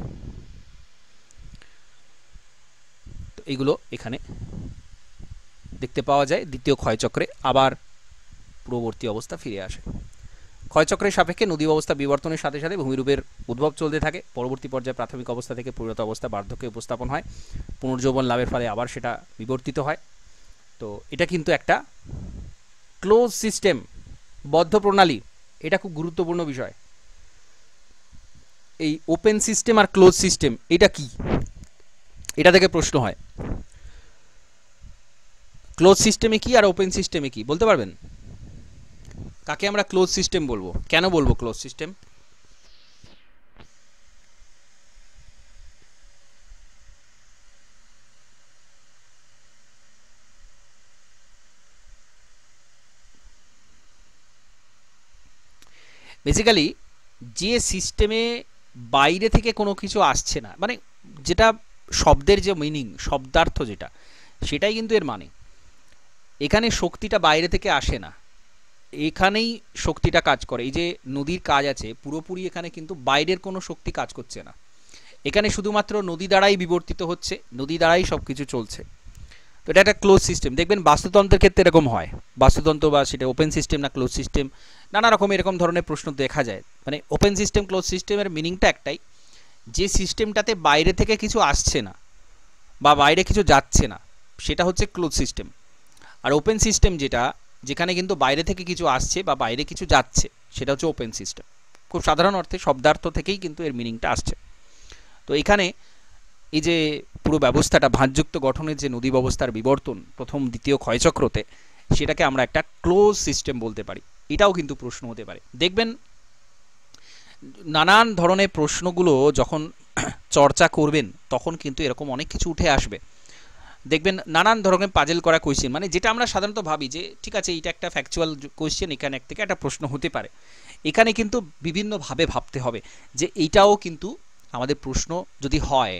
তো এইগুলো এখানে দেখতে পাওয়া যায়, দ্বিতীয় ক্ষয়চক্রে আবার পূর্ববর্তী অবস্থা ফিরে আসে। ক্ষয়চক্রের সাপেক্ষে নদী অবস্থা বিবর্তনের সাথে সাথে ভূমিরূপের উদ্ভব চলতে থাকে। পরবর্তী পর্যায়ে প্রাথমিক অবস্থা থেকে পরিণত অবস্থা বার্ধক্যে উপস্থাপন হয়, পুনর্যৌবন লাভের ফলে আবার সেটা বিবর্তিত হয়। তো এটা কিন্তু একটা ক্লোজ সিস্টেম, বদ্ধ প্রণালী, এটা খুব গুরুত্বপূর্ণ বিষয়। এই ওপেন সিস্টেম আর ক্লোজ সিস্টেম এটা কি, এটা থেকে প্রশ্ন হয়। ক্লোজ সিস্টেমে কি আর ওপেন সিস্টেমে কি বলতে পারবেন? কাকে আমরা ক্লোজ সিস্টেম বলবো, কেন বলবো ক্লোজ সিস্টেম? বেসিক্যালি যে সিস্টেমে বাইরে থেকে কোনো কিছু আসছে না, মানে যেটা শব্দের যে মিনিং, শব্দার্থ যেটা, সেটাই কিন্তু এর মানে। এখানে শক্তিটা বাইরে থেকে আসে না, এখানেই শক্তিটা কাজ করে। এই যে নদীর কাজ আছে, পুরোপুরি এখানে কিন্তু বাইরের কোনো শক্তি কাজ করছে না, এখানে শুধুমাত্র নদী দ্বারাই বিবর্তিত হচ্ছে, নদী দ্বারাই সব কিছু চলছে। তো এটা একটা ক্লোজ সিস্টেম। দেখবেন বাস্তুতন্ত্রের ক্ষেত্রে এরকম হয়, বাস্তুতন্ত্র বা সেটা ওপেন সিস্টেম না ক্লোজ সিস্টেম, নানা রকম এরকম ধরনের প্রশ্ন দেখা যায়। মানে ওপেন সিস্টেম ক্লোজ সিস্টেমের মিনিংটা একটাই, যে সিস্টেমটাতে বাইরে থেকে কিছু আসছে না বা বাইরে কিছু যাচ্ছে না, সেটা হচ্ছে ক্লোজ সিস্টেম। আর ওপেন সিস্টেম যেটা, যেখানে কিন্তু বাইরে থেকে কিছু আসছে বা বাইরে কিছু যাচ্ছে, সেটা হচ্ছে ওপেন সিস্টেম। খুব সাধারণ অর্থে শব্দার্থ থেকেই কিন্তু এর মিনিংটা আসছে। তো এখানে এই যে পুরো ব্যবস্থাটা, ভাঁজযুক্ত গঠনের যে নদী ব্যবস্থার বিবর্তন প্রথম দ্বিতীয় ক্ষয়চক্রতে, সেটাকে আমরা একটা ক্লোজ সিস্টেম বলতে পারি। এটাও কিন্তু প্রশ্ন হতে পারে। দেখবেন নানান ধরনের প্রশ্নগুলো যখন চর্চা করবেন তখন কিন্তু এরকম অনেক কিছু উঠে আসবে। দেখবেন নানান ধরনের পাজেল করা কোয়েশ্চেন, মানে যেটা আমরা সাধারণত ভাবি যে ঠিক আছে এটা একটা ফ্যাকচুয়াল কোয়েশ্চেন, এখানে থেকে একটা প্রশ্ন হতে পারে, এখানে কিন্তু বিভিন্নভাবে ভাবতে হবে যে এইটাও কিন্তু আমাদের প্রশ্ন যদি হয়,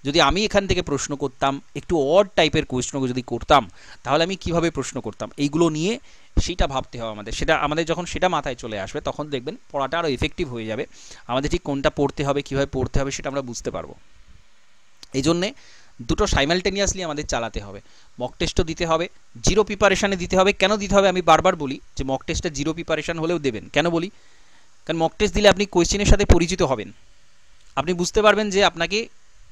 যদি আমি এখান থেকে প্রশ্ন করতাম, একটু অড টাইপের কোয়েশ্চন যদি করতাম, তাহলে আমি কিভাবে প্রশ্ন করতাম, এইগুলো নিয়ে সেটা ভাবতে হবে আমাদের। সেটা আমাদের যখন সেটা মাথায় চলে আসবে তখন দেখবেন পড়াটা আরও এফেক্টিভ হয়ে যাবে। আমাদের ঠিক কোনটা পড়তে হবে, কীভাবে পড়তে হবে, সেটা আমরা বুঝতে পারবো। এই জন্যে দুটো সাইমালটেনিয়াসলি আমাদের চালাতে হবে। মক টেস্টও দিতে হবে, জিরো প্রিপারেশানে দিতে হবে। কেন দিতে হবে? আমি বারবার বলি যে মক টেস্টটা জিরো প্রিপারেশান হলেও দেবেন। কেন বলি? কারণ মক টেস্ট দিলে আপনি কোয়েশ্চেনের সাথে পরিচিত হবেন, আপনি বুঝতে পারবেন যে আপনাকে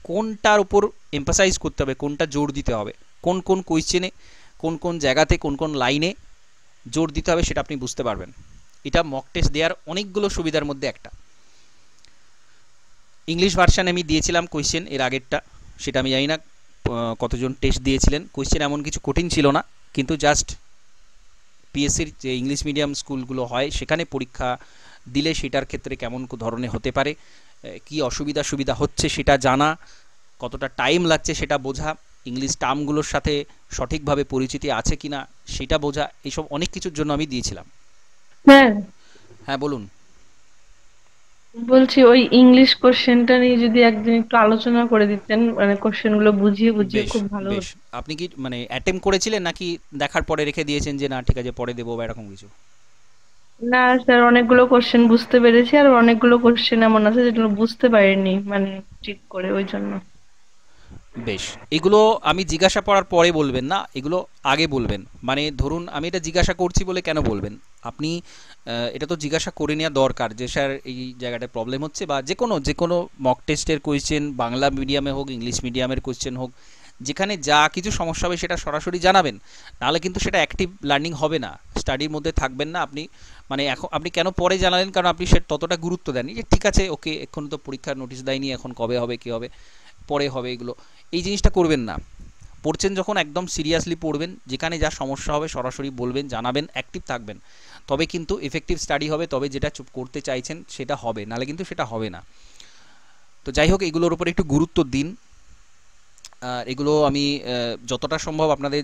কোনটার উপর এমফাসাইজ করতে হবে, কোনটা জোর দিতে হবে, কোন কোন কোয়েশ্চেনে, কোন কোন জায়গাতে, কোন কোন লাইনে জোর দিতে হবে, সেটা আপনি বুঝতে পারবেন। এটা মক টেস্ট দেওয়ার অনেকগুলো সুবিধার মধ্যে একটা। ইংলিশ ভার্সানে আমি দিয়েছিলাম কোয়েশ্চেন এর আগেরটা, সেটা আমি জানি না কতজন টেস্ট দিয়েছিলেন। কোয়েশ্চেন এমন কিছু কঠিন ছিল না, কিন্তু জাস্ট পিএসসির যে ইংলিশ মিডিয়াম স্কুলগুলো হয় সেখানে পরীক্ষা দিলে সেটার ক্ষেত্রে কেমন ধরনের হতে পারে, কি অসুবিধা সুবিধা হচ্ছে সেটা জানা, কতটা টাইম লাগছে সেটা বোঝা, ইংলিশ টার্মগুলোর সাথে সঠিকভাবে পরিচিতি আছে কিনা সেটা বোঝা, এইসব অনেক কিছুর জন্য আমি দিয়েছিলাম। হ্যাঁ, হ্যাঁ বলুন। বলছি ওই ইংলিশ কোশ্চেনটা নিয়ে যদি একদিন একটু আলোচনা করে দিতেন, মানে কোশ্চেনগুলো বুঝিয়ে বুঝিয়ে বেশ খুব ভালো বেশ। হতো। আপনি কি মানে অ্যাটেম্প করেছিলেন নাকি দেখার পরে রেখে দিয়েছেন যে না ঠিক আছে পরে দেবো বা এরকম কিছু? না স্যার, অনেকগুলো কোশ্চেন বুঝতে পেরেছি, আর অনেকগুলো কোশ্চেন এমন আছে যেগুলো বুঝতে পারিনি, মানে ঠিক করে, ওই জন্য। বেশ, এগুলো আমি জিজ্ঞাসা করার পরে বলবেন না, এগুলো আগে বলবেন। মানে ধরুন আমি এটা জিজ্ঞাসা করছি বলে কেন বলবেন, আপনি এটা তো জিজ্ঞাসা করে নেওয়া দরকার যে স্যার এই জায়গাটায় প্রবলেম হচ্ছে, বা যে কোনো মক টেস্টের কোয়েশ্চেন, বাংলা মিডিয়ামে হোক ইংলিশ মিডিয়ামের কোয়েশ্চেন হোক, যেখানে যা কিছু সমস্যা হবে সেটা সরাসরি জানাবেন। নাহলে কিন্তু সেটা অ্যাক্টিভ লার্নিং হবে না, স্টাডির মধ্যে থাকবেন না আপনি। মানে এখন আপনি কেন পরে জানালেন, কারণ আপনি সে ততটা গুরুত্ব দেননি যে ঠিক আছে ওকে এখন তো পরীক্ষার নোটিশ দেয়নি, এখন কবে হবে কী হবে, পরে হবে, এগুলো এই জিনিসটা করবেন না। পড়ছেন যখন একদম সিরিয়াসলি পড়বেন, যেখানে যা সমস্যা হবে সরাসরি বলবেন, জানাবেন, অ্যাক্টিভ থাকবেন, তবে কিন্তু এফেক্টিভ স্টাডি হবে, তবে যেটা চুপ করতে চাইছেন সেটা হবে, নাহলে কিন্তু সেটা হবে না। তো যাই হোক, এগুলোর উপর একটু গুরুত্ব দিন। আর এগুলো আমি যতটা সম্ভব আপনাদের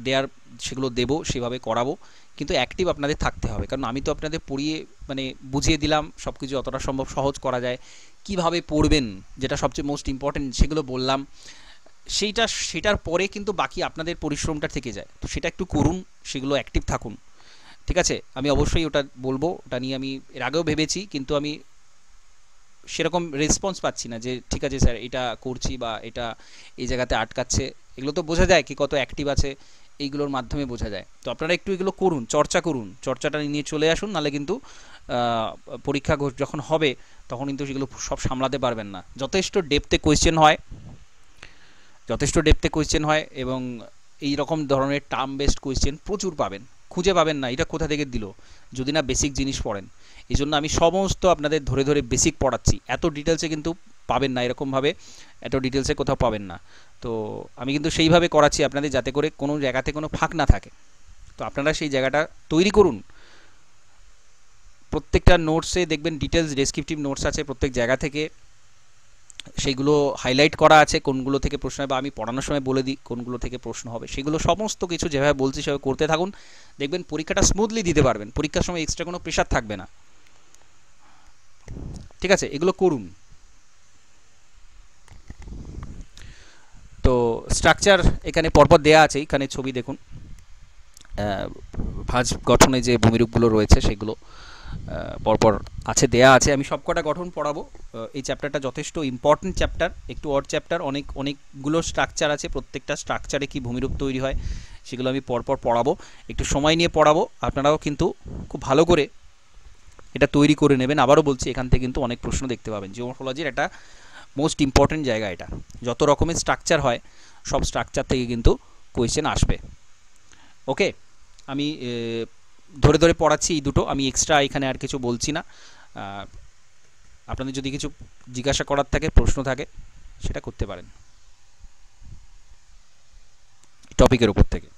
দেয়ার সেগুলো দেবো, সেভাবে করাবো, কিন্তু অ্যাক্টিভ আপনাদের থাকতে হবে। কারণ আমি তো আপনাদের পড়িয়ে মানে বুঝিয়ে দিলাম সব কিছু যতটা সম্ভব সহজ করা যায়, কিভাবে পড়বেন যেটা সবচেয়ে মোস্ট ইম্পর্টেন্ট সেগুলো বললাম। সেটার পরে কিন্তু বাকি আপনাদের পরিশ্রমটা থেকে যায়, তো সেটা একটু করুন, সেগুলো অ্যাক্টিভ থাকুন। ঠিক আছে, আমি অবশ্যই ওটা বলবো, ওটা নিয়ে আমি এর আগেও ভেবেছি, কিন্তু আমি সেরকম রেসপন্স পাচ্ছি না যে ঠিক আছে স্যার এটা করছি বা এটা এই জায়গাতে আটকাচ্ছে। এগুলো তো বোঝা যায় কি কত অ্যাক্টিভ আছে, এইগুলোর মাধ্যমে বোঝা যায়। তো আপনারা একটু এগুলো করুন, চর্চা করুন, চর্চাটা নিয়ে চলে আসুন, নাহলে কিন্তু পরীক্ষা যখন হবে তখন কিন্তু সেগুলো সব সামলাতে পারবেন না। যথেষ্ট ডেপথে কোয়েশ্চেন হয়, যথেষ্ট ডেপথে কোয়েশ্চেন হয়, এবং এই রকম ধরনের টার্ম বেসড কোয়েশ্চেন প্রচুর পাবেন, খুঁজে পাবেন না এটা কোথা থেকে দিল যদি না বেসিক জিনিস পড়েন। এই জন্য আমি সমস্ত আপনাদের ধরে ধরে বেসিক পড়াচ্ছি, এত ডিটেলসে কিন্তু পাবেন না, এরকমভাবে এত ডিটেলসে কোথাও পাবেন না। তো আমি কিন্তু সেইভাবে করাচ্ছি আপনাদের, যাতে করে কোনো জায়গাতে কোনো ফাঁক না থাকে। তো আপনারা সেই জায়গাটা তৈরি করুন, প্রত্যেকটা নোটসে দেখবেন ডিটেলস ডেসক্রিপটিভ নোটস আছে প্রত্যেক জায়গা থেকে, সেইগুলো হাইলাইট করা আছে কোনগুলো থেকে প্রশ্ন হবে, বা আমি পড়ানোর সময় বলে দিই কোনগুলো থেকে প্রশ্ন হবে, সেগুলো সমস্ত কিছু যেভাবে বলছি সেভাবে করতে থাকুন, দেখবেন পরীক্ষাটা স্মুথলি দিতে পারবেন, পরীক্ষার সময় এক্সট্রা কোনো প্রেশার থাকবে না। ঠিক আছে, এগুলো করুন। তো স্ট্রাকচার এখানে পরপর দেয়া আছে, এখানে ছবি দেখুন, ভাঁজ গঠনে যে ভূমিরূপগুলো রয়েছে সেগুলো পরপর আছে, দেয়া আছে। আমি সবকটা গঠন পড়াবো। এই চ্যাপ্টারটা যথেষ্ট ইম্পর্টেন্ট চ্যাপ্টার, একটু অড চ্যাপ্টার, অনেকগুলো স্ট্রাকচার আছে, প্রত্যেকটা স্ট্রাকচারে কি ভূমিরূপ তৈরি হয় সেগুলো আমি পরপর পড়াবো, একটু সময় নিয়ে পড়াবো। আপনারাও কিন্তু খুব ভালো করে এটা তৈরি করে নেবেন। আবারও বলছি, এখান থেকে কিন্তু অনেক প্রশ্ন দেখতে পাবেন। জিওমরফোলজির একটা মোস্ট ইম্পর্টেন্ট জায়গা এটা, যত রকমের স্ট্রাকচার হয় সব স্ট্রাকচার থেকে কিন্তু কোয়েশ্চেন আসবে। ওকে, আমি ধরে ধরে পড়াচ্ছি এই দুটো, আমি এক্সট্রা এখানে আর কিছু বলছি না। আপনাদের যদি কিছু জিজ্ঞাসা করার থাকে, প্রশ্ন থাকে, সেটা করতে পারেন টপিকের উপর থেকে।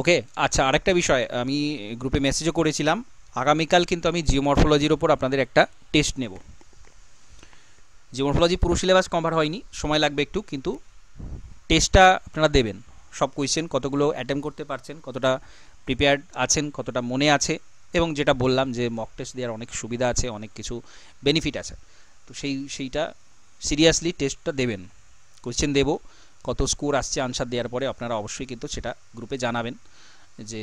ওকে, আচ্ছা, আরেকটা বিষয় আমি গ্রুপে মেসেজও করেছিলাম, আগামীকাল কিন্তু আমি জিওমরফোলজির ওপর আপনাদের একটা টেস্ট নেব। জিওমরফোলজি পুরো সিলেবাস কভার হয়নি, সময় লাগবে একটু, কিন্তু টেস্টটা আপনারা দেবেন। সব কোয়েশ্চেন কতগুলো অ্যাটেম্প করতে পারছেন, কতটা প্রিপেয়ার্ড আছেন, কতটা মনে আছে, এবং যেটা বললাম যে মক টেস্ট দেওয়ার অনেক সুবিধা আছে, অনেক কিছু বেনিফিট আছে। তো সেইটা সিরিয়াসলি টেস্টটা দেবেন। কোয়েশ্চেন দেব, কত স্কোর আসছে আনসার দেওয়ার পরে আপনারা অবশ্যই কিন্তু সেটা গ্রুপে জানাবেন যে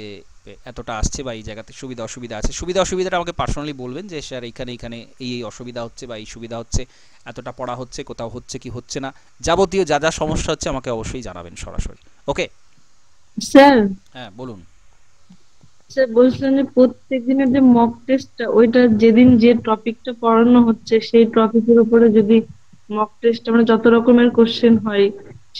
এতটা আসছে, বা এই জায়গাতে সুবিধা অসুবিধা আছে। সুবিধা অসুবিধাটা আমাকে পার্সোনালি বলবেন যে স্যার এইখানে এই অসুবিধা হচ্ছে বা এই সুবিধা হচ্ছে, এতটা পড়া হচ্ছে, কোথাও হচ্ছে কি হচ্ছে না, যাবতীয় যা যা সমস্যা হচ্ছে আমাকে অবশ্যই জানাবেন সরাসরি। ওকে স্যার, হ্যাঁ বলুন। স্যার বলছিলেন যে প্রত্যেক দিনের যে মক টেস্টটা, ওইটা যেদিন যে টপিকটা পড়ানো হচ্ছে সেই টপিকের উপরে যদি মক টেস্ট মানে যত রকমের কোশ্চেন হয়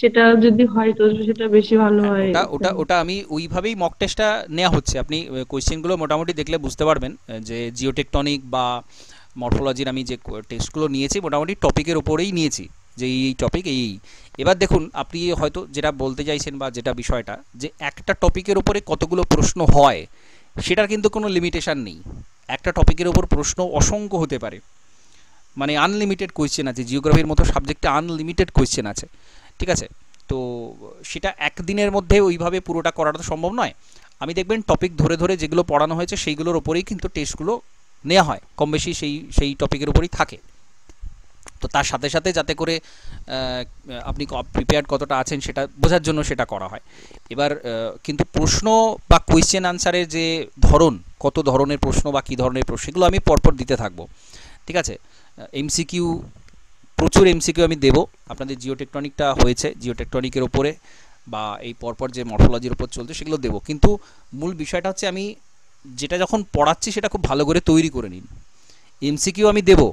সেটা যদি হয় তো সেটা বেশি ভালো হ্যাঁ, হয় ওটা ওটা স্যার। ওটা আমি ওইভাবেই মক টেস্টটা নেওয়া হচ্ছে। আপনি কোয়েশ্চেনগুলো মোটামুটি দেখলে বুঝতে পারবেন যে জিওটেকটনিক বা মরফোলজির আমি যে টেস্টগুলো নিয়েছি মোটামুটি টপিকের ওপরেই নিয়েছি, যে এই টপিক এই। এবার দেখুন, আপনি হয়তো যেটা বলতে চাইছেন বা যেটা বিষয়টা, যে একটা টপিকের উপরে কতগুলো প্রশ্ন হয় সেটার কিন্তু কোনো লিমিটেশান নেই। একটা টপিকের ওপর প্রশ্ন অসংখ্য হতে পারে, মানে আনলিমিটেড কোয়েশ্চেন আছে, জিওগ্রাফির মতো সাবজেক্টে আনলিমিটেড কোয়েশ্চেন আছে। ঠিক আছে, তো সেটা একদিনের মধ্যে ওইভাবে পুরোটা করাটা তো সম্ভব নয়। আমি দেখবেন টপিক ধরে ধরে যেগুলো পড়ানো হয়েছে সেইগুলোর ওপরেই কিন্তু টেস্টগুলো নেওয়া হয়, কম বেশি সেই টপিকের উপরেই থাকে। তো তার সাথে সাথে যাতে করে আপনি প্রিপেয়ার্ড কতটা আছেন সেটা বোঝার জন্য সেটা করা হয়। এবার কিন্তু প্রশ্ন বা কোয়েশ্চেন আনসারের যে ধরন, কত ধরনের প্রশ্ন বা কী ধরনের প্রশ্ন, সেগুলো আমি পরপর দিতে থাকবো। ঠিক আছে, এমসিকিউ, প্রচুর এমসিকিউ আমি দেবো। আপনাদের জিওটেকটনিকটা হয়েছে, জিওটেকটনিকের ওপরে বা এই পরপর যে মরফোলজির ওপর চলছে সেগুলো দেবো, কিন্তু মূল বিষয়টা হচ্ছে আমি যেটা যখন পড়াচ্ছি সেটা খুব ভালো করে তৈরি করে নিন। এমসিকিউ আমি দেবো,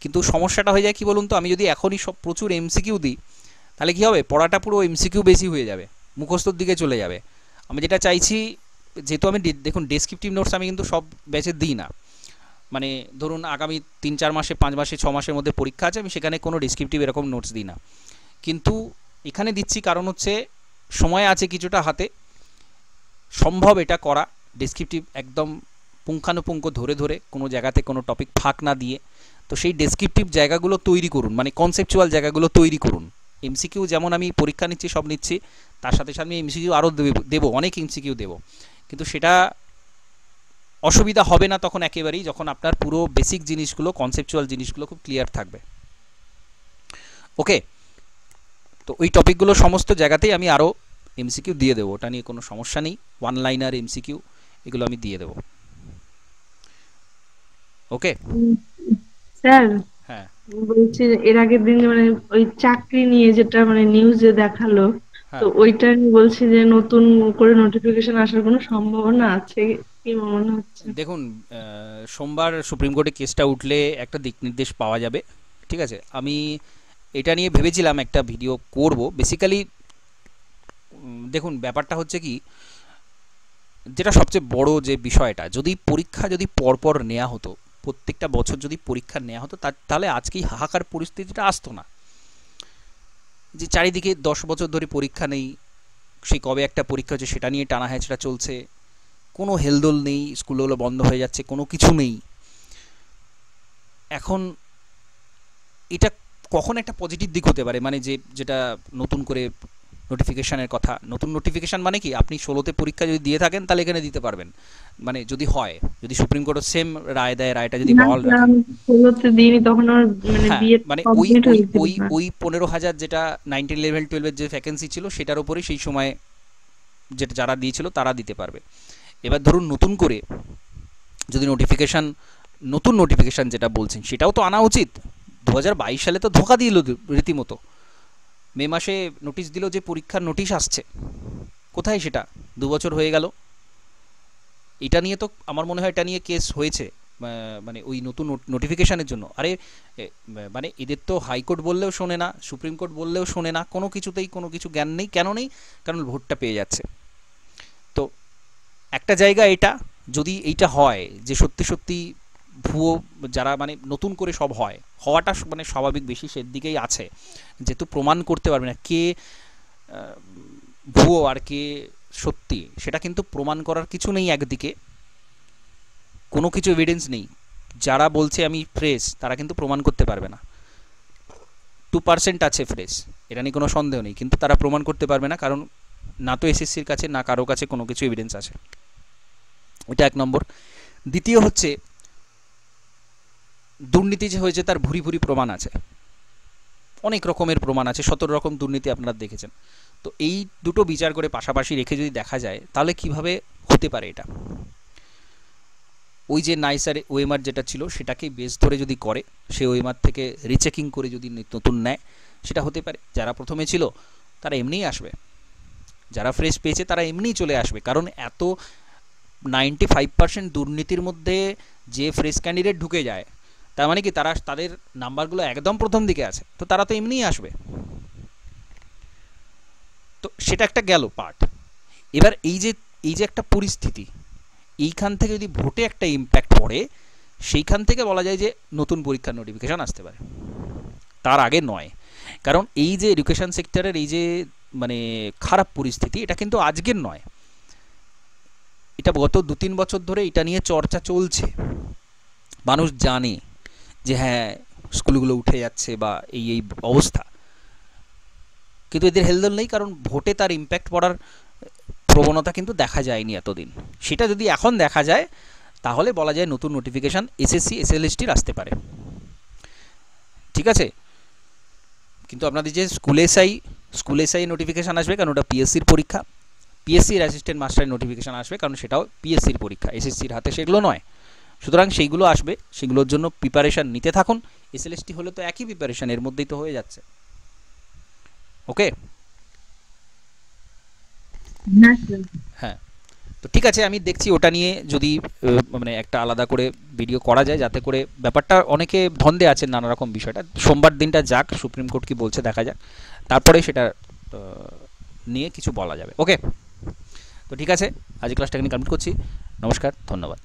কিন্তু সমস্যাটা হয়ে যায় কি বলুন তো, আমি যদি এখনই সব প্রচুর এমসিকিউ দিই তাহলে কী হবে, পড়াটা পুরো এমসিকিউ বেশি হয়ে যাবে, মুখস্থর দিকে চলে যাবে। আমি যেটা চাইছি, যেহেতু আমি দেখুন ডেসক্রিপটিভ নোটস আমি কিন্তু সব ব্যাচে দিই না, মানে ধরুন আগামী 3-4 মাসে, 5 মাসে, 6 মাসের মধ্যে পরীক্ষা আছে, আমি সেখানে কোনো ডেসক্রিপটিভ এরকম নোটস দিই না, কিন্তু এখানে দিচ্ছি কারণ হচ্ছে সময় আছে কিছুটা হাতে, সম্ভব এটা করা ডেসক্রিপটিভ একদম পুঙ্খানুপুঙ্খ ধরে ধরে, কোনো জায়গাতে কোনো টপিক ফাঁক না দিয়ে। তো সেই ডেসক্রিপটিভ জায়গাগুলো তৈরি করুন, মানে কনসেপচুয়াল জায়গাগুলো তৈরি করুন। এমসিকিউ যেমন আমি পরীক্ষা নিচ্ছি সব নিচ্ছি, তার সাথে সাথে আমি এমসিকিউ আরও দেবো, অনেক এমসিকিউ দেবো, কিন্তু সেটা অসুবিধা হবে না তখন একেবারেই, যখন আপনার পুরো বেসিক জিনিসগুলো, কনসেপচুয়াল জিনিসগুলো খুব ক্লিয়ার থাকবে। ওকে, তো ওই টপিকগুলো সমস্ত জায়গাতেই আমি আরও এমসিকিউ দিয়ে দেবো, ওটা নিয়ে কোনো সমস্যা নেই। ওয়ান লাইনার এমসিকিউ এগুলো আমি দিয়ে দেবো। ওকে স্যার হ্যাঁ বলছি যে এর আগের দিন মানে ওই চাকরি নিয়ে যেটা মানে নিউজে দেখালো, তো হ্যাঁ, ওইটা আমি বলছি যে নতুন করে নোটিফিকেশন আসার কোনো সম্ভাবনা আছে কি মনে হচ্ছে? দেখুন, সোমবার সুপ্রিম কোর্টে কেসটা উঠলে একটা দিক নির্দেশ পাওয়া যাবে। ঠিক আছে, আমি এটা নিয়ে ভেবেছিলাম একটা ভিডিও করব। বেসিক্যালি দেখুন, ব্যাপারটা হচ্ছে কি, যেটা সবচেয়ে বড় যে বিষয়টা, যদি পরীক্ষা যদি পরপর নেওয়া হতো, প্রত্যেকটা বছর যদি পরীক্ষা নেওয়া হতো, তাহলে আজকেই হাহাকার পরিস্থিতিটা আসতো না। যে চারিদিকে 10 বছর ধরে পরীক্ষা নেই, সেই কবে একটা পরীক্ষা হচ্ছে সেটা নিয়ে টানা হ্যাচড়া চলছে, কোনো হেলদোল নেই, স্কুলগুলো বন্ধ হয়ে যাচ্ছে, কোনো কিছু নেই। এখন এটা কখন একটা পজিটিভ দিক হতে পারে, মানে যেটা নতুন করে নোটিফিকেশানের কথা, নতুন নোটিফিকেশান মানে কি, আপনি 16তে পরীক্ষা যদি দিয়ে থাকেন তাহলে এখানে দিতে পারবেন, মানে যদি হয়, যদি সুপ্রিম কোর্টও সেম রায় দেয়, রায়টা যদি না বহাল স্যার, রাখে। আমি 16তে দিইনি, তখন আমার মানে হ্যাঁ, বিয়ে মানে ওই কমপ্লিট ওই হয়েছিল ওই না। ওই 15,000 যেটা 19 লেভেল 12-এর যে ভ্যাকেন্সি ছিল সেটার ওপরেই সেই সময় যেটা যারা দিয়েছিল তারা দিতে পারবে। এবার ধরুন নতুন করে যদি নোটিফিকেশান, নতুন নোটিফিকেশান যেটা বলছেন সেটাও তো আনা উচিত। 2022 সালে তো ধোকা দিল রীতিমতো, মে মাসে নোটিশ দিল যে পরীক্ষার নোটিশ আসছে, কোথায় সেটা? 2 বছর হয়ে গেল। এটা নিয়ে তো আমার মনে হয় এটা নিয়ে কেস হয়েছে, মানে ওই নতুন নোটিফিকেশানের জন্য। আরে মানে এদের তো হাইকোর্ট বললেও শোনে না, সুপ্রিম কোর্ট বললেও শোনে না, কোনো কিছুতেই কোনো কিছু জ্ঞান নেই। কেন নেই? কারণ ভোটটা পেয়ে যাচ্ছে। তো একটা জায়গা এটা, যদি এইটা হয় যে সত্যি সত্যি ভুয়ো, যারা মানে নতুন করে সব হয়, হওয়াটা মানে স্বাভাবিক বেশি সের দিকেই আছে, যেহেতু প্রমাণ করতে পারবে না কে ভুয়ো আর কে সত্যি, সেটা কিন্তু প্রমাণ করার কিছু নেই। একদিকে কোনো কিছু এভিডেন্স নেই, যারা বলছে আমি ফ্রেশ তারা কিন্তু প্রমাণ করতে পারবে না। 2% আছে ফ্রেশ, এটা নিয়ে কোনো সন্দেহ নেই, কিন্তু তারা প্রমাণ করতে পারবে না, কারণ না তো এসএসসির কাছে না কারো কাছে কোনো কিছু এভিডেন্স আছে। এটা এক নম্বর। দ্বিতীয় হচ্ছে, দুর্নীতি যে হয়েছে তার ভুরি ভুরি প্রমাণ আছে, অনেক রকমের প্রমাণ আছে, 17 রকম দুর্নীতি আপনারা দেখেছেন। তো এই দুটো বিচার করে পাশাপাশি রেখে যদি দেখা যায় তাহলে কিভাবে হতে পারে এটা? ওই যে নাইসার ওএমআর যেটা ছিল সেটাকে বেস ধরে যদি করে, সে ওএমআর থেকে রিচেকিং করে যদি নতুন নেয়, সেটা হতে পারে। যারা প্রথমে ছিল তারা এমনিই আসবে, যারা ফ্রেশ পেয়েছে তারা এমনিই চলে আসবে, কারণ এত 95% দুর্নীতির মধ্যে যে ফ্রেশ ক্যান্ডিডেট ঢুকে যায়, তার মানে কি তারা তাদের নাম্বারগুলো একদম প্রথম দিকে আছে, তো তারা তো এমনিই আসবে। তো সেটা একটা গেল পার্ট। এবার এই যে একটা পরিস্থিতি, এইখান থেকে যদি ভোটে একটা ইম্প্যাক্ট পড়ে, সেইখান থেকে বলা যায় যে নতুন পরীক্ষার নোটিফিকেশান আসতে পারে, তার আগে নয়। কারণ এই যে এডুকেশন সেক্টরের এই যে মানে খারাপ পরিস্থিতি, এটা কিন্তু আজকের নয়, এটা গত 2-3 বছর ধরে এটা নিয়ে চর্চা চলছে। মানুষ জানে যে হ্যাঁ স্কুলগুলো উঠে যাচ্ছে বা এই এই অবস্থা, কিন্তু এদের হেলদোল নেই, কারণ ভোটে তার ইম্প্যাক্ট পড়ার প্রবণতা কিন্তু দেখা যায়নি এতদিন। সেটা যদি এখন দেখা যায় তাহলে বলা যায় নতুন নোটিফিকেশান এসএসসি এসএলএসটির আসতে পারে। ঠিক আছে, কিন্তু আপনাদের যে স্কুল এসআই নোটিফিকেশান আসবে, কারণ ওটা পিএসসির পরীক্ষা, পিএসসির অ্যাসিস্ট্যান্ট মাস্টারের নোটিফিকেশান আসবে, কারণ সেটাও পিএসসির পরীক্ষা, এসএসসির হাতে সেগুলো নয়। সুতরাং সেইগুলো আসবে, সেগুলোর জন্য প্রিপারেশান নিতে থাকুন। এসএলএসটি হলে তো একই প্রিপারেশান, এর মধ্যেই তো হয়ে যাচ্ছে। ওকে, হ্যাঁ স্যার। হ্যাঁ, তো ঠিক আছে, আমি দেখছি ওটা নিয়ে যদি মানে একটা আলাদা করে ভিডিও করা যায়, যাতে করে ব্যাপারটা, অনেকে ধন্দে আছে নানা রকম বিষয়টা, সোমবার দিনটা যাক, সুপ্রিম কোর্ট কি বলছে দেখা যাক, তারপরে সেটা নিয়ে কিছু বলা যাবে। ওকে, তো ঠিক আছে, আজ ক্লাসটা এখানে কমপ্লিট করছি। নমস্কার, ধন্যবাদ।